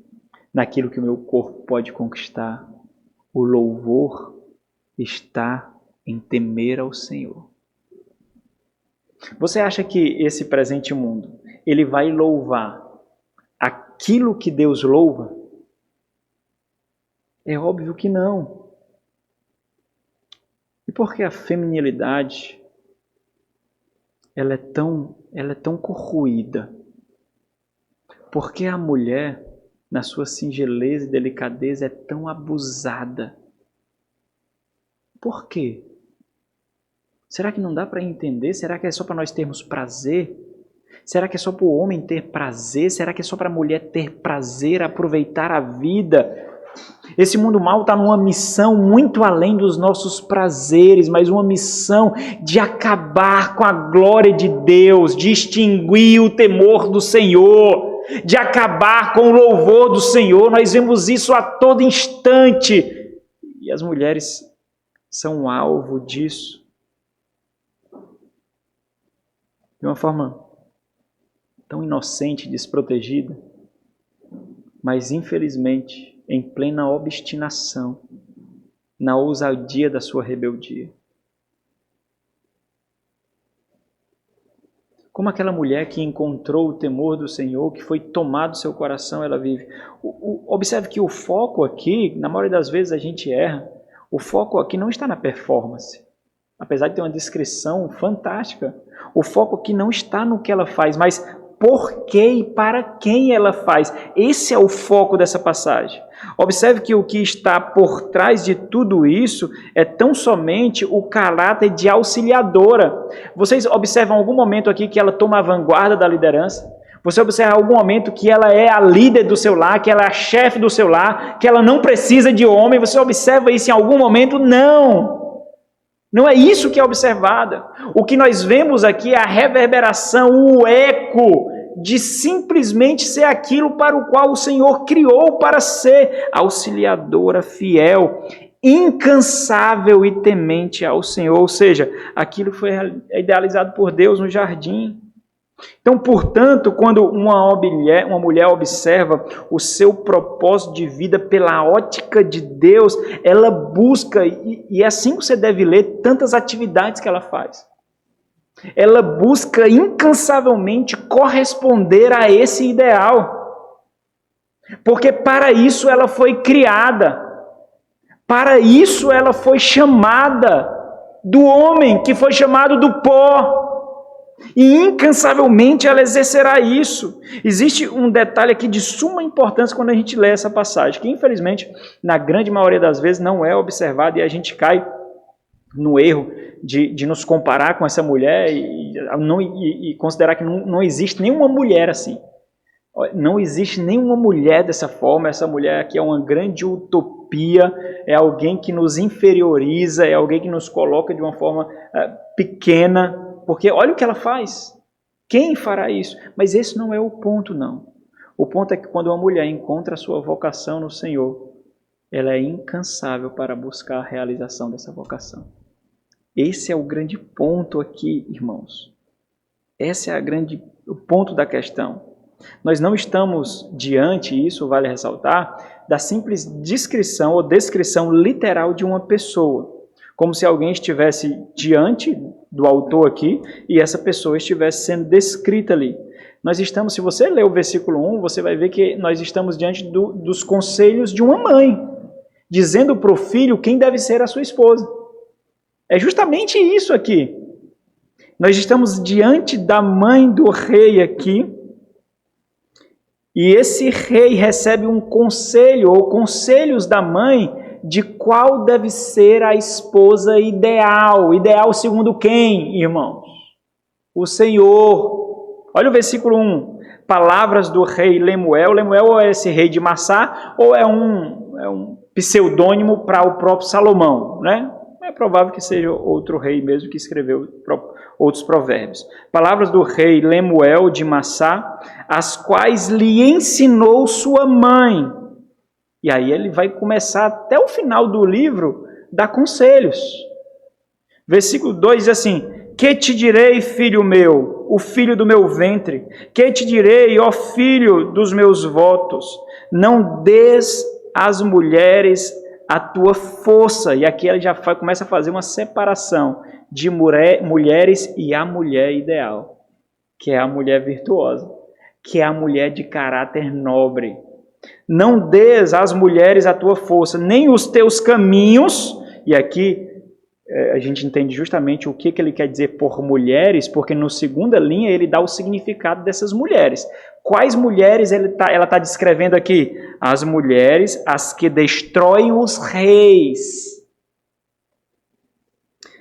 naquilo que o meu corpo pode conquistar. O louvor está em temer ao Senhor. Você acha que esse presente mundo, ele vai louvar aquilo que Deus louva? É óbvio que não. E por que a feminilidade ela é tão corroída? Por que a mulher, na sua singeleza e delicadeza, é tão abusada? Por quê? Será que não dá para entender? Será que é só para nós termos prazer? Será que é só para o homem ter prazer? Será que é só para a mulher ter prazer, aproveitar a vida? Esse mundo mau está numa missão muito além dos nossos prazeres, mas uma missão de acabar com a glória de Deus, de extinguir o temor do Senhor, de acabar com o louvor do Senhor. Nós vemos isso a todo instante. E as mulheres são alvo disso. De uma forma tão inocente, desprotegida, mas infelizmente em plena obstinação, na ousadia da sua rebeldia. Como aquela mulher que encontrou o temor do Senhor, que foi tomado seu coração, ela vive. Observe que o foco aqui, na maioria das vezes a gente erra, o foco aqui não está na performance. Apesar de ter uma descrição fantástica, o foco aqui não está no que ela faz, mas por que e para quem ela faz. Esse é o foco dessa passagem. Observe que o que está por trás de tudo isso é tão somente o caráter de auxiliadora. Vocês observam algum momento aqui que ela toma a vanguarda da liderança? Você observa algum momento que ela é a líder do seu lar, que ela é a chefe do seu lar, que ela não precisa de homem? Você observa isso em algum momento? Não! Não é isso que é observado. O que nós vemos aqui é a reverberação, o eco de simplesmente ser aquilo para o qual o Senhor criou para ser auxiliadora fiel, incansável e temente ao Senhor. Ou seja, aquilo foi idealizado por Deus no jardim. Então, portanto, quando uma mulher observa o seu propósito de vida pela ótica de Deus, ela busca, e é assim que você deve ler tantas atividades que ela faz. Ela busca incansavelmente corresponder a esse ideal. Porque para isso ela foi criada. Para isso ela foi chamada do homem, que foi chamado do pó. E incansavelmente ela exercerá isso. Existe um detalhe aqui de suma importância quando a gente lê essa passagem, que infelizmente, na grande maioria das vezes, não é observado e a gente cai no erro de nos comparar com essa mulher e considerar que não existe nenhuma mulher assim. Não existe nenhuma mulher dessa forma. Essa mulher aqui é uma grande utopia, é alguém que nos inferioriza, é alguém que nos coloca de uma forma pequena, porque olha o que ela faz. Quem fará isso? Mas esse não é o ponto, não. O ponto é que quando uma mulher encontra a sua vocação no Senhor, ela é incansável para buscar a realização dessa vocação. Esse é o grande ponto aqui, irmãos. Esse é o ponto da questão. Nós não estamos diante, isso vale ressaltar, da simples descrição ou descrição literal de uma pessoa. Como se alguém estivesse diante do autor aqui e essa pessoa estivesse sendo descrita ali. Nós estamos, se você ler o versículo 1, você vai ver que nós estamos diante dos conselhos de uma mãe, dizendo para o filho quem deve ser a sua esposa. É justamente isso aqui. Nós estamos diante da mãe do rei aqui, e esse rei recebe um conselho, ou conselhos da mãe, de qual deve ser a esposa ideal. Ideal segundo quem, irmãos? O Senhor. Olha o versículo 1. Palavras do rei Lemuel. Lemuel é esse rei de Massá, ou é um pseudônimo para o próprio Salomão, né? É provável que seja outro rei mesmo que escreveu outros provérbios. Palavras do rei Lemuel de Massá, as quais lhe ensinou sua mãe. E aí ele vai começar até o final do livro dar conselhos. Versículo 2 diz assim: que te direi, filho meu, o filho do meu ventre? Que te direi, ó filho dos meus votos? Não des às mulheres a tua força. E aqui ele já começa a fazer uma separação de mulheres e a mulher ideal, que é a mulher virtuosa, que é a mulher de caráter nobre. Não des às mulheres a tua força, nem os teus caminhos. E aqui a gente entende justamente o que ele quer dizer por mulheres, porque na segunda linha ele dá o significado dessas mulheres. Quais mulheres ela está descrevendo aqui? As mulheres, as que destroem os reis.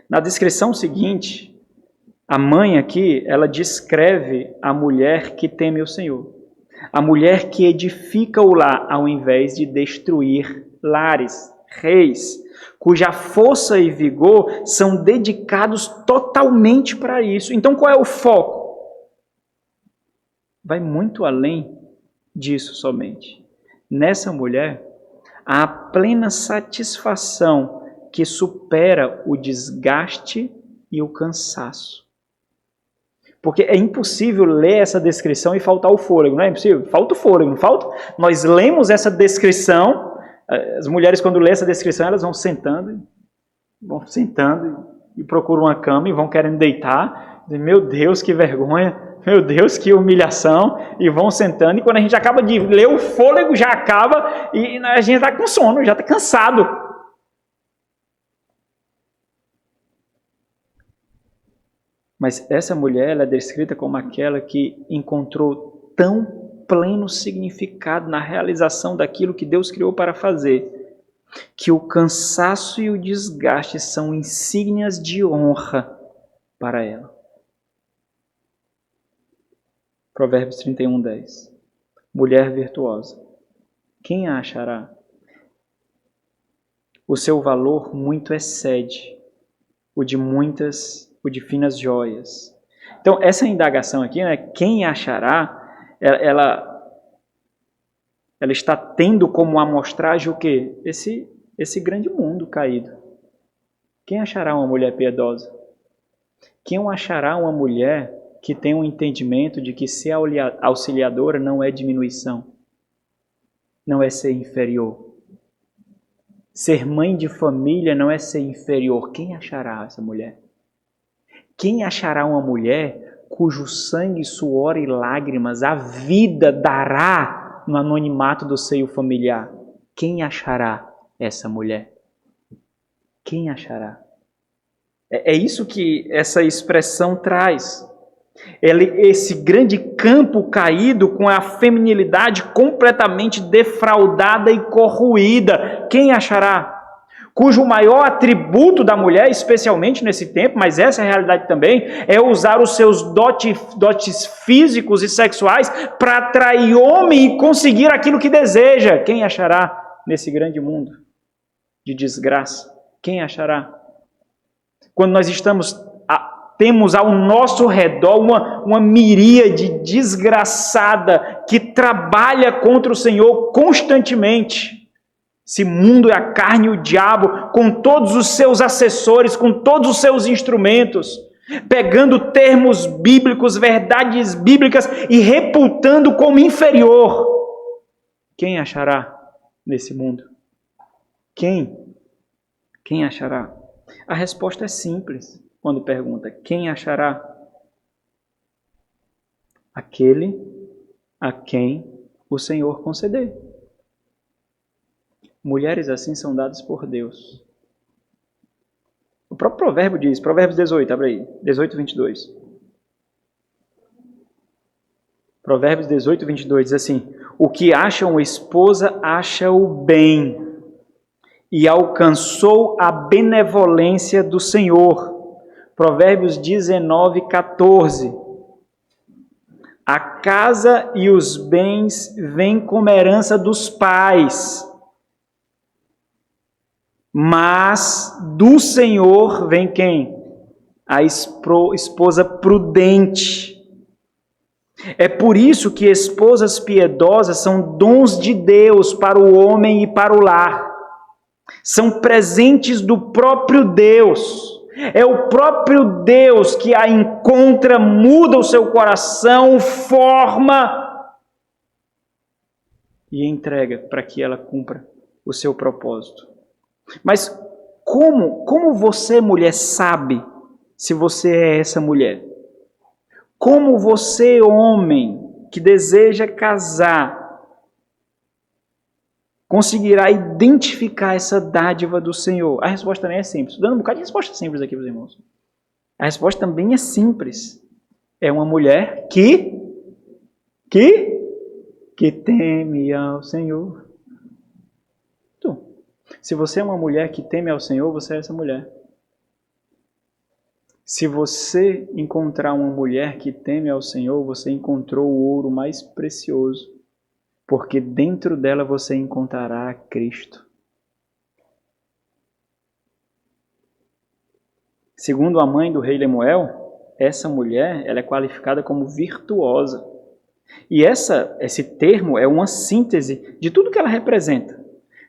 Na descrição seguinte, a mãe aqui, ela descreve a mulher que teme o Senhor. A mulher que edifica o lar, ao invés de destruir lares, reis, cuja força e vigor são dedicados totalmente para isso. Então, qual é o foco? Vai muito além disso somente. Nessa mulher, há a plena satisfação que supera o desgaste e o cansaço. Porque é impossível ler essa descrição e faltar o fôlego, não é impossível? Falta o fôlego, não falta? Nós lemos essa descrição, as mulheres quando lêem essa descrição, elas vão sentando e procuram uma cama e vão querendo deitar. Meu Deus, que vergonha, meu Deus, que humilhação, e vão sentando, e quando a gente acaba de ler, o fôlego já acaba e a gente está com sono, já está cansado. Mas essa mulher ela é descrita como aquela que encontrou tão pleno significado na realização daquilo que Deus criou para fazer, que o cansaço e o desgaste são insígnias de honra para ela. Provérbios 31:10. Mulher virtuosa, quem a achará? O seu valor muito excede o de finas joias. Então, essa indagação aqui, né, quem achará, ela está tendo como amostragem o quê? Esse grande mundo caído. Quem achará uma mulher piedosa? Quem achará uma mulher que tem um entendimento de que ser auxiliadora não é diminuição, não é ser inferior. Ser mãe de família não é ser inferior. Quem achará essa mulher? Quem achará uma mulher cujo sangue, suor e lágrimas a vida dará no anonimato do seio familiar? Quem achará essa mulher? Quem achará? É isso que essa expressão traz. Esse grande campo caído com a feminilidade completamente defraudada e corroída. Quem achará? Cujo maior atributo da mulher, especialmente nesse tempo, mas essa é a realidade também, é usar os seus dotes físicos e sexuais para atrair homem e conseguir aquilo que deseja. Quem achará nesse grande mundo de desgraça? Quem achará? Quando nós temos ao nosso redor uma miríade desgraçada que trabalha contra o Senhor constantemente. Esse mundo é a carne e o diabo, com todos os seus assessores, com todos os seus instrumentos, pegando termos bíblicos, verdades bíblicas e reputando como inferior. Quem achará nesse mundo? Quem? Quem achará? A resposta é simples quando pergunta: quem achará? Aquele a quem o Senhor conceder. Mulheres assim são dadas por Deus. O próprio provérbio diz, Provérbios 18, abre aí, 18, 22. Provérbios 18, 22 diz assim: o que acha uma esposa, acha o bem, e alcançou a benevolência do Senhor. Provérbios 19, 14. A casa e os bens vêm como herança dos pais, mas do Senhor vem quem? A esposa prudente. É por isso que esposas piedosas são dons de Deus para o homem e para o lar. São presentes do próprio Deus. É o próprio Deus que a encontra, muda o seu coração, forma e entrega para que ela cumpra o seu propósito. Mas como você, mulher, sabe se você é essa mulher? Como você, homem, que deseja casar, conseguirá identificar essa dádiva do Senhor? A resposta também é simples. Estou dando um bocado de resposta simples aqui para os irmãos. A resposta também é simples. É uma mulher que teme ao Senhor. Se você é uma mulher que teme ao Senhor, você é essa mulher. Se você encontrar uma mulher que teme ao Senhor, você encontrou o ouro mais precioso, porque dentro dela você encontrará Cristo. Segundo a mãe do rei Lemuel, essa mulher ela é qualificada como virtuosa. E esse termo é uma síntese de tudo que ela representa.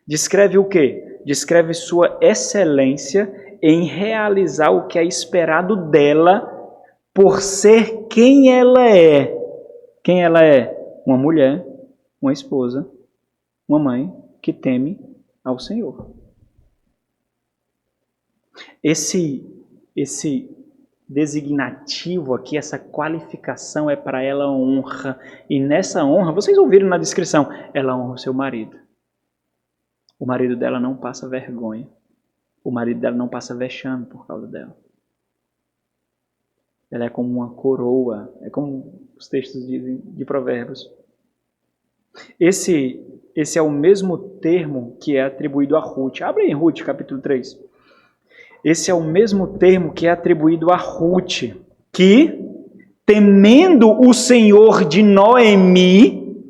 Descreve o quê? Descreve sua excelência em realizar o que é esperado dela por ser quem ela é. Quem ela é? Uma mulher, uma esposa, uma mãe que teme ao Senhor. Esse designativo aqui, essa qualificação é para ela honra. E nessa honra, vocês ouviram na descrição, ela honra o seu marido. O marido dela não passa vergonha. O marido dela não passa vexame por causa dela. Ela é como uma coroa, é como os textos dizem de Provérbios. Esse é o mesmo termo que é atribuído a Ruth. Abre aí Ruth, capítulo 3. Esse é o mesmo termo que é atribuído a Ruth, que, temendo o Senhor de Noemi,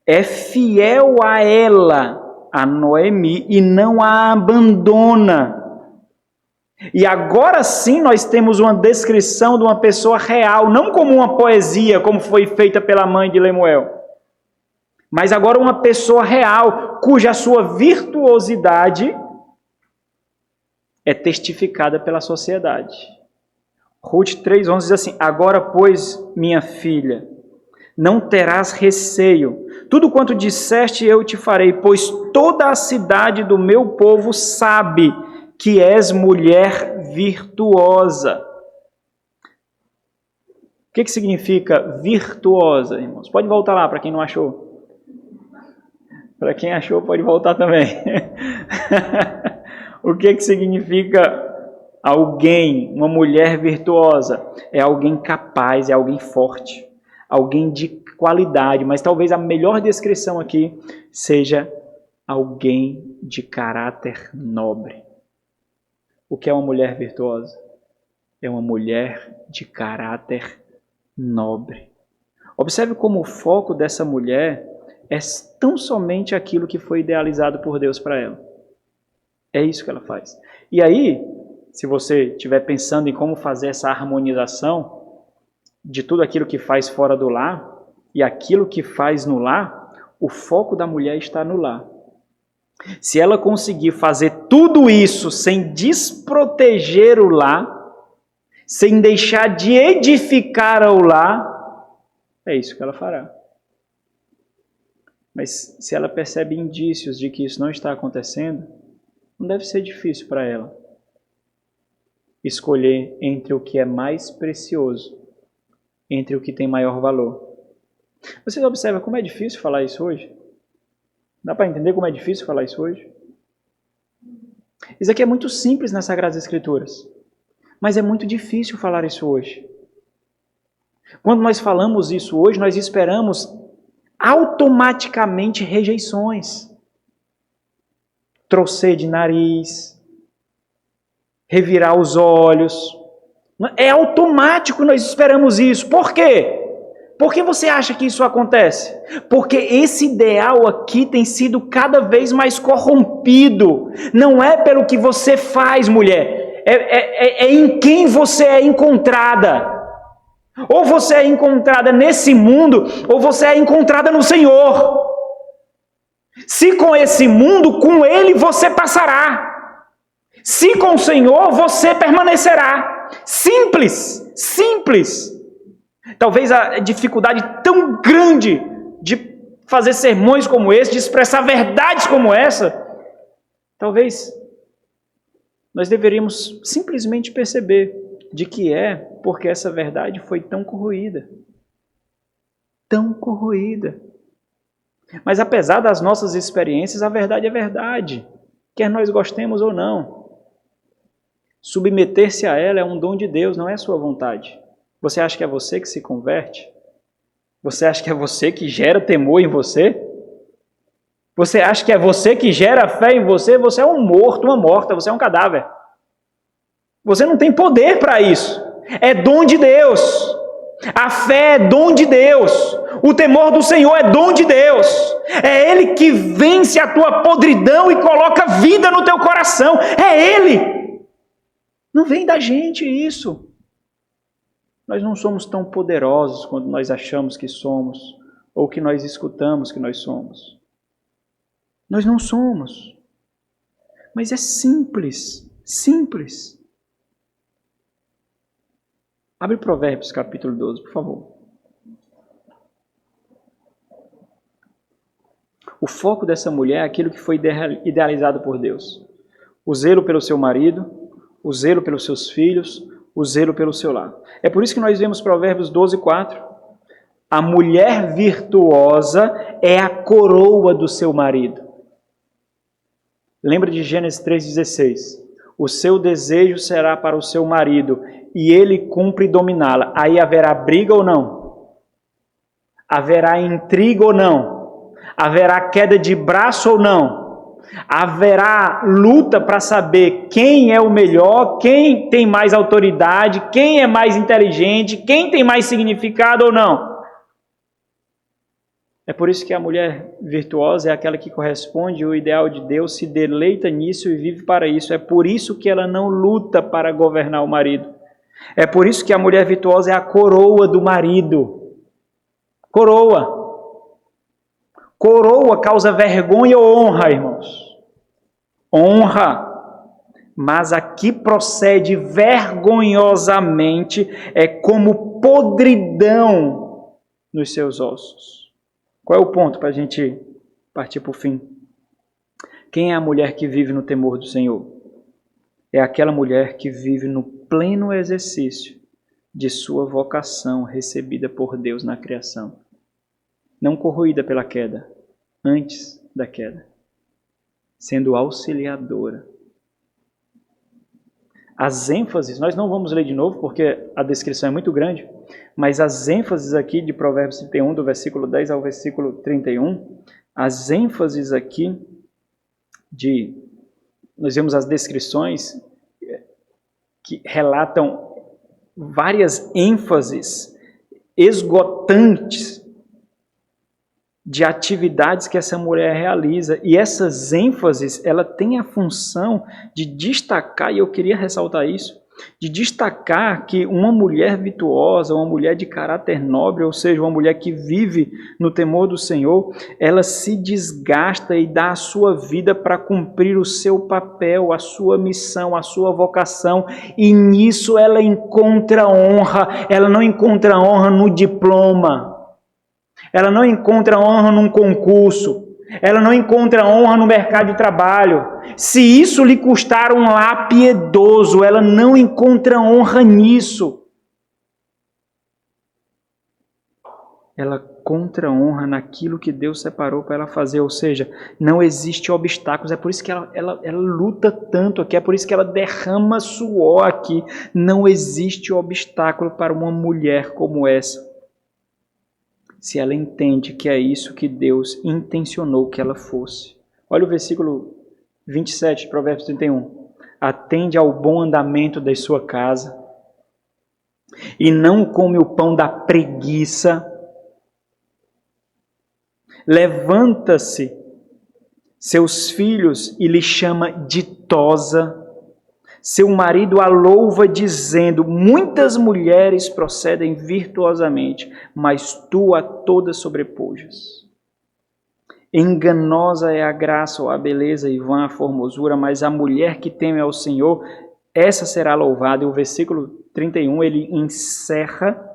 é fiel a ela, a Noemi, e não a abandona. E agora sim nós temos uma descrição de uma pessoa real, não como uma poesia, como foi feita pela mãe de Lemuel, mas agora uma pessoa real, cuja sua virtuosidade é testificada pela sociedade. Ruth 3,11 diz assim: agora, pois, minha filha, não terás receio. Tudo quanto disseste eu te farei, pois toda a cidade do meu povo sabe que és mulher virtuosa. O que significa virtuosa, irmãos? Pode voltar lá para quem não achou. Para quem achou, pode voltar também. O que significa alguém, uma mulher virtuosa? É alguém capaz, é alguém forte, alguém de qualidade, mas talvez a melhor descrição aqui seja alguém de caráter nobre. O que é uma mulher virtuosa? É uma mulher de caráter nobre. Observe como o foco dessa mulher é tão somente aquilo que foi idealizado por Deus para ela. É isso que ela faz. E aí, se você estiver pensando em como fazer essa harmonização de tudo aquilo que faz fora do lar e aquilo que faz no lar, o foco da mulher está no lar. Se ela conseguir fazer tudo isso sem desproteger o lar, sem deixar de edificar o lar, é isso que ela fará. Mas se ela percebe indícios de que isso não está acontecendo, não deve ser difícil para ela escolher entre o que é mais precioso, entre o que tem maior valor. Vocês observam como é difícil falar isso hoje? Dá para entender como é difícil falar isso hoje? Isso aqui é muito simples nas Sagradas Escrituras, mas é muito difícil falar isso hoje. Quando nós falamos isso hoje, nós esperamos automaticamente rejeições. Torcer de nariz, revirar os olhos. É automático, nós esperamos isso. Por quê? Por que você acha que isso acontece? Porque esse ideal aqui tem sido cada vez mais corrompido. Não é pelo que você faz, mulher. É em quem você é encontrada. Ou você é encontrada nesse mundo, ou você é encontrada no Senhor. Se com esse mundo, com Ele você passará. Se com o Senhor, você permanecerá. Simples, simples. Talvez a dificuldade tão grande de fazer sermões como esse, de expressar verdades como essa, talvez nós deveríamos simplesmente perceber de que é porque essa verdade foi tão corroída. Tão corroída. Mas apesar das nossas experiências, a verdade é verdade, quer nós gostemos ou não. Submeter-se a ela é um dom de Deus, não é sua vontade. Você acha que é você que se converte? Você acha que é você que gera temor em você? Você acha que é você que gera fé em você? Você é um morto, uma morta, você é um cadáver. Você não tem poder para isso. É dom de Deus. A fé é dom de Deus. O temor do Senhor é dom de Deus. É Ele que vence a tua podridão e coloca vida no teu coração. É Ele. Não vem da gente isso. Nós não somos tão poderosos quando nós achamos que somos, ou que nós escutamos que nós somos. Nós não somos. Mas é simples, simples. Abre Provérbios capítulo 12, por favor. O foco dessa mulher é aquilo que foi idealizado por Deus. O zelo pelo seu marido, o zelo pelos seus filhos, o zelo pelo seu lar. É por isso que nós vemos Provérbios 12, 4. A mulher virtuosa é a coroa do seu marido. Lembra de Gênesis 3,16. O seu desejo será para o seu marido, e ele cumpre dominá-la. Aí haverá briga ou não? Haverá intriga ou não? Haverá queda de braço ou não? Haverá luta para saber quem é o melhor, quem tem mais autoridade, quem é mais inteligente, quem tem mais significado ou não. É por isso que a mulher virtuosa é aquela que corresponde ao ideal de Deus, se deleita nisso e vive para isso. É por isso que ela não luta para governar o marido. É por isso que a mulher virtuosa é a coroa do marido. Coroa. Coroa causa vergonha ou honra, irmãos? Honra. mas a que procede vergonhosamente é como podridão nos seus ossos. Qual é o ponto para a gente partir para o fim? Quem é a mulher que vive no temor do Senhor? É aquela mulher que vive no pleno exercício de sua vocação recebida por Deus na criação. Não corroída pela queda, antes da queda, sendo auxiliadora. As ênfases, nós não vamos ler de novo porque a descrição é muito grande, mas as ênfases aqui de Provérbios 31, do versículo 10 ao versículo 31, as ênfases aqui nós vemos as descrições que relatam várias ênfases esgotantes de atividades que essa mulher realiza. E essas ênfases, ela tem a função de destacar, e eu queria ressaltar isso, de destacar que uma mulher virtuosa, uma mulher de caráter nobre, ou seja, uma mulher que vive no temor do Senhor, ela se desgasta e dá a sua vida para cumprir o seu papel, a sua missão, a sua vocação, e nisso ela encontra honra. Ela não encontra honra no diploma, ela não encontra honra num concurso, ela não encontra honra no mercado de trabalho. Se isso lhe custar um lar piedoso, ela não encontra honra nisso. Ela encontra honra naquilo que Deus separou para ela fazer, ou seja, não existe obstáculos. É por isso que ela luta tanto aqui, é por isso que ela derrama suor aqui. Não existe obstáculo para uma mulher como essa, se ela entende que é isso que Deus intencionou que ela fosse. Olha o versículo 27 de Provérbios 31. Atende ao bom andamento da sua casa e não come o pão da preguiça. Levanta-se seus filhos e lhe chama ditosa. Seu marido a louva dizendo: muitas mulheres procedem virtuosamente, mas tu a todas sobrepujas. Enganosa é a graça ou a beleza e vã a formosura, mas a mulher que teme ao Senhor, essa será louvada. E o versículo 31, ele encerra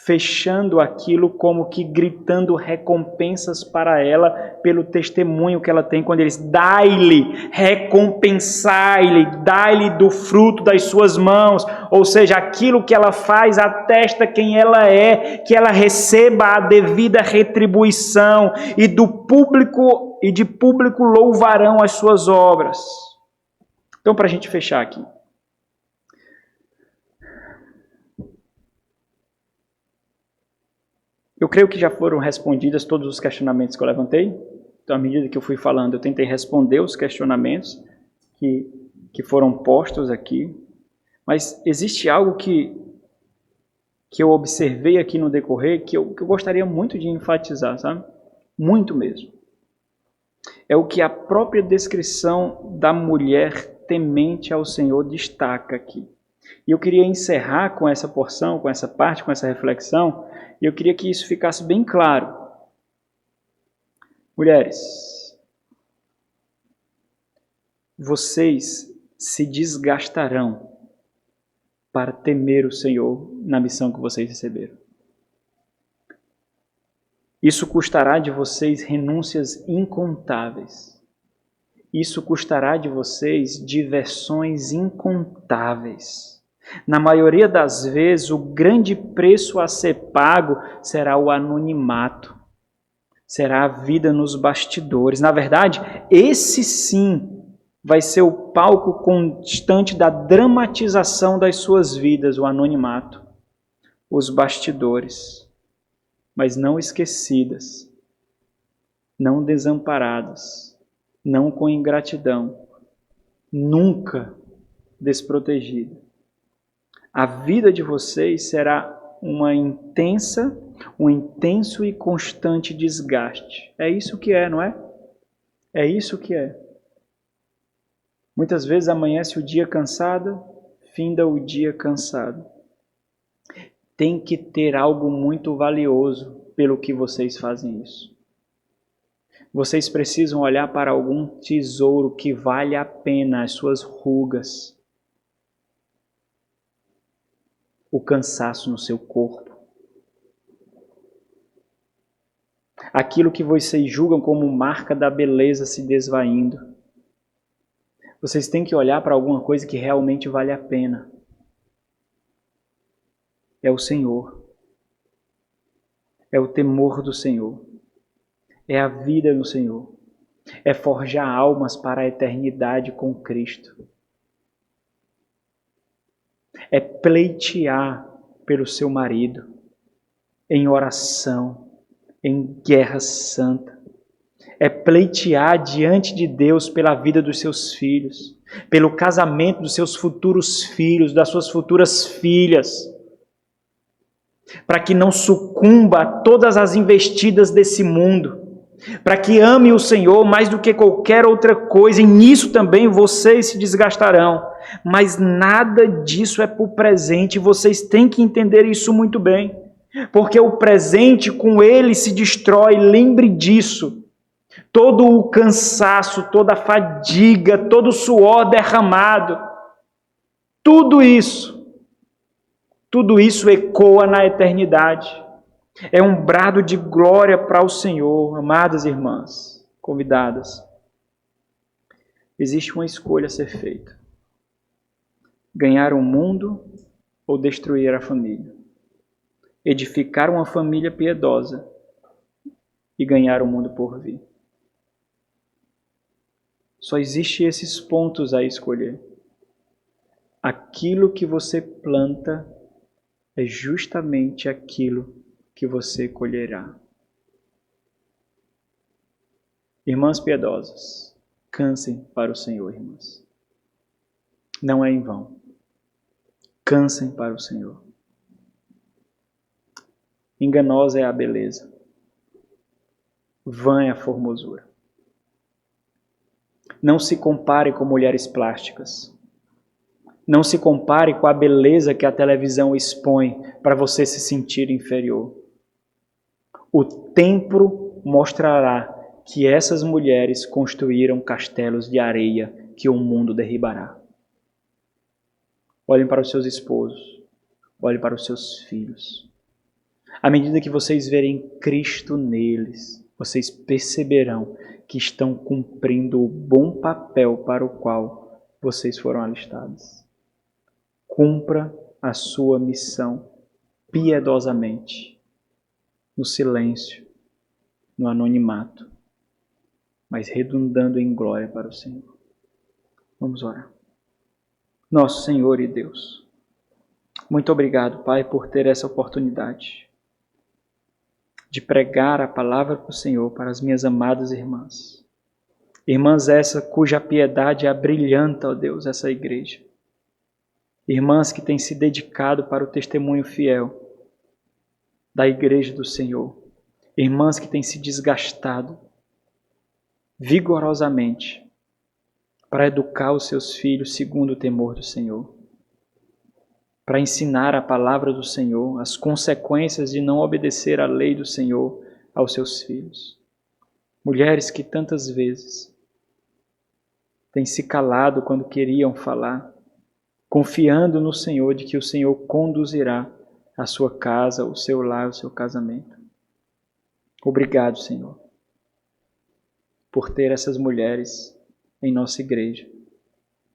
fechando aquilo como que gritando recompensas para ela pelo testemunho que ela tem quando eles dai-lhe, recompensai-lhe, dai-lhe do fruto das suas mãos, ou seja, aquilo que ela faz atesta quem ela é, que ela receba a devida retribuição e de público louvarão as suas obras. Então, para a gente fechar aqui, eu creio que já foram respondidas todos os questionamentos que eu levantei. Então, à medida que eu fui falando, eu tentei responder os questionamentos que foram postos aqui. Mas existe algo que eu observei aqui no decorrer que eu gostaria muito de enfatizar, sabe? Muito mesmo. É o que a própria descrição da mulher temente ao Senhor destaca aqui. E eu queria encerrar com essa porção, com essa parte, com essa reflexão, e eu queria que isso ficasse bem claro. Mulheres, vocês se desgastarão para temer o Senhor na missão que vocês receberam. Isso custará de vocês renúncias incontáveis. Isso custará de vocês diversões incontáveis. Na maioria das vezes, o grande preço a ser pago será o anonimato, será a vida nos bastidores. Na verdade, esse sim vai ser o palco constante da dramatização das suas vidas, o anonimato, os bastidores, mas não esquecidas, não desamparadas, não com ingratidão, nunca desprotegida. A vida de vocês será um intenso e constante desgaste. É isso que é, não é? É isso que é. Muitas vezes amanhece o dia cansado, finda o dia cansado. Tem que ter algo muito valioso pelo que vocês fazem isso. Vocês precisam olhar para algum tesouro que vale a pena as suas rugas, o cansaço no seu corpo, aquilo que vocês julgam como marca da beleza se desvaindo. Vocês têm que olhar para alguma coisa que realmente vale a pena. É o Senhor. É o temor do Senhor. É a vida no Senhor. É forjar almas para a eternidade com Cristo. É pleitear pelo seu marido em oração, em guerra santa. É pleitear diante de Deus pela vida dos seus filhos, pelo casamento dos seus futuros filhos, das suas futuras filhas, para que não sucumba a todas as investidas desse mundo, para que ame o Senhor mais do que qualquer outra coisa, e nisso também vocês se desgastarão. Mas nada disso é por presente, vocês têm que entender isso muito bem, porque o presente com ele se destrói, lembre disso. Todo o cansaço, toda a fadiga, todo o suor derramado, tudo isso ecoa na eternidade. É um brado de glória para o Senhor. Amadas irmãs, convidadas, existe uma escolha a ser feita: ganhar o mundo ou destruir a família, edificar uma família piedosa e ganhar o mundo por vir. Só existem esses pontos a escolher. Aquilo que você planta é justamente aquilo que você colherá. Irmãs piedosas, cansem para o Senhor, irmãs. Não é em vão. Cansem para o Senhor. Enganosa é a beleza. Vã é a formosura. Não se compare com mulheres plásticas. Não se compare com a beleza que a televisão expõe para você se sentir inferior. O tempo mostrará que essas mulheres construíram castelos de areia que o mundo derribará. Olhem para os seus esposos. Olhem para os seus filhos. À medida que vocês verem Cristo neles, vocês perceberão que estão cumprindo o bom papel para o qual vocês foram alistados. Cumpra a sua missão piedosamente, no silêncio, no anonimato, mas redundando em glória para o Senhor. Vamos orar. Nosso Senhor e Deus, muito obrigado, Pai, por ter essa oportunidade de pregar a palavra do Senhor para as minhas amadas irmãs. Irmãs essa cuja piedade abrilhanta, ó Deus, essa igreja. Irmãs que têm se dedicado para o testemunho fiel da igreja do Senhor. Irmãs que têm se desgastado vigorosamente para educar os seus filhos segundo o temor do Senhor. Para ensinar a palavra do Senhor, as consequências de não obedecer à lei do Senhor aos seus filhos. Mulheres que tantas vezes têm se calado quando queriam falar, confiando no Senhor de que o Senhor conduzirá a sua casa, o seu lar, o seu casamento. Obrigado, Senhor, por ter essas mulheres em nossa igreja.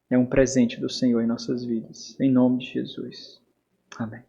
É um presente do Senhor em nossas vidas. Em nome de Jesus. Amém.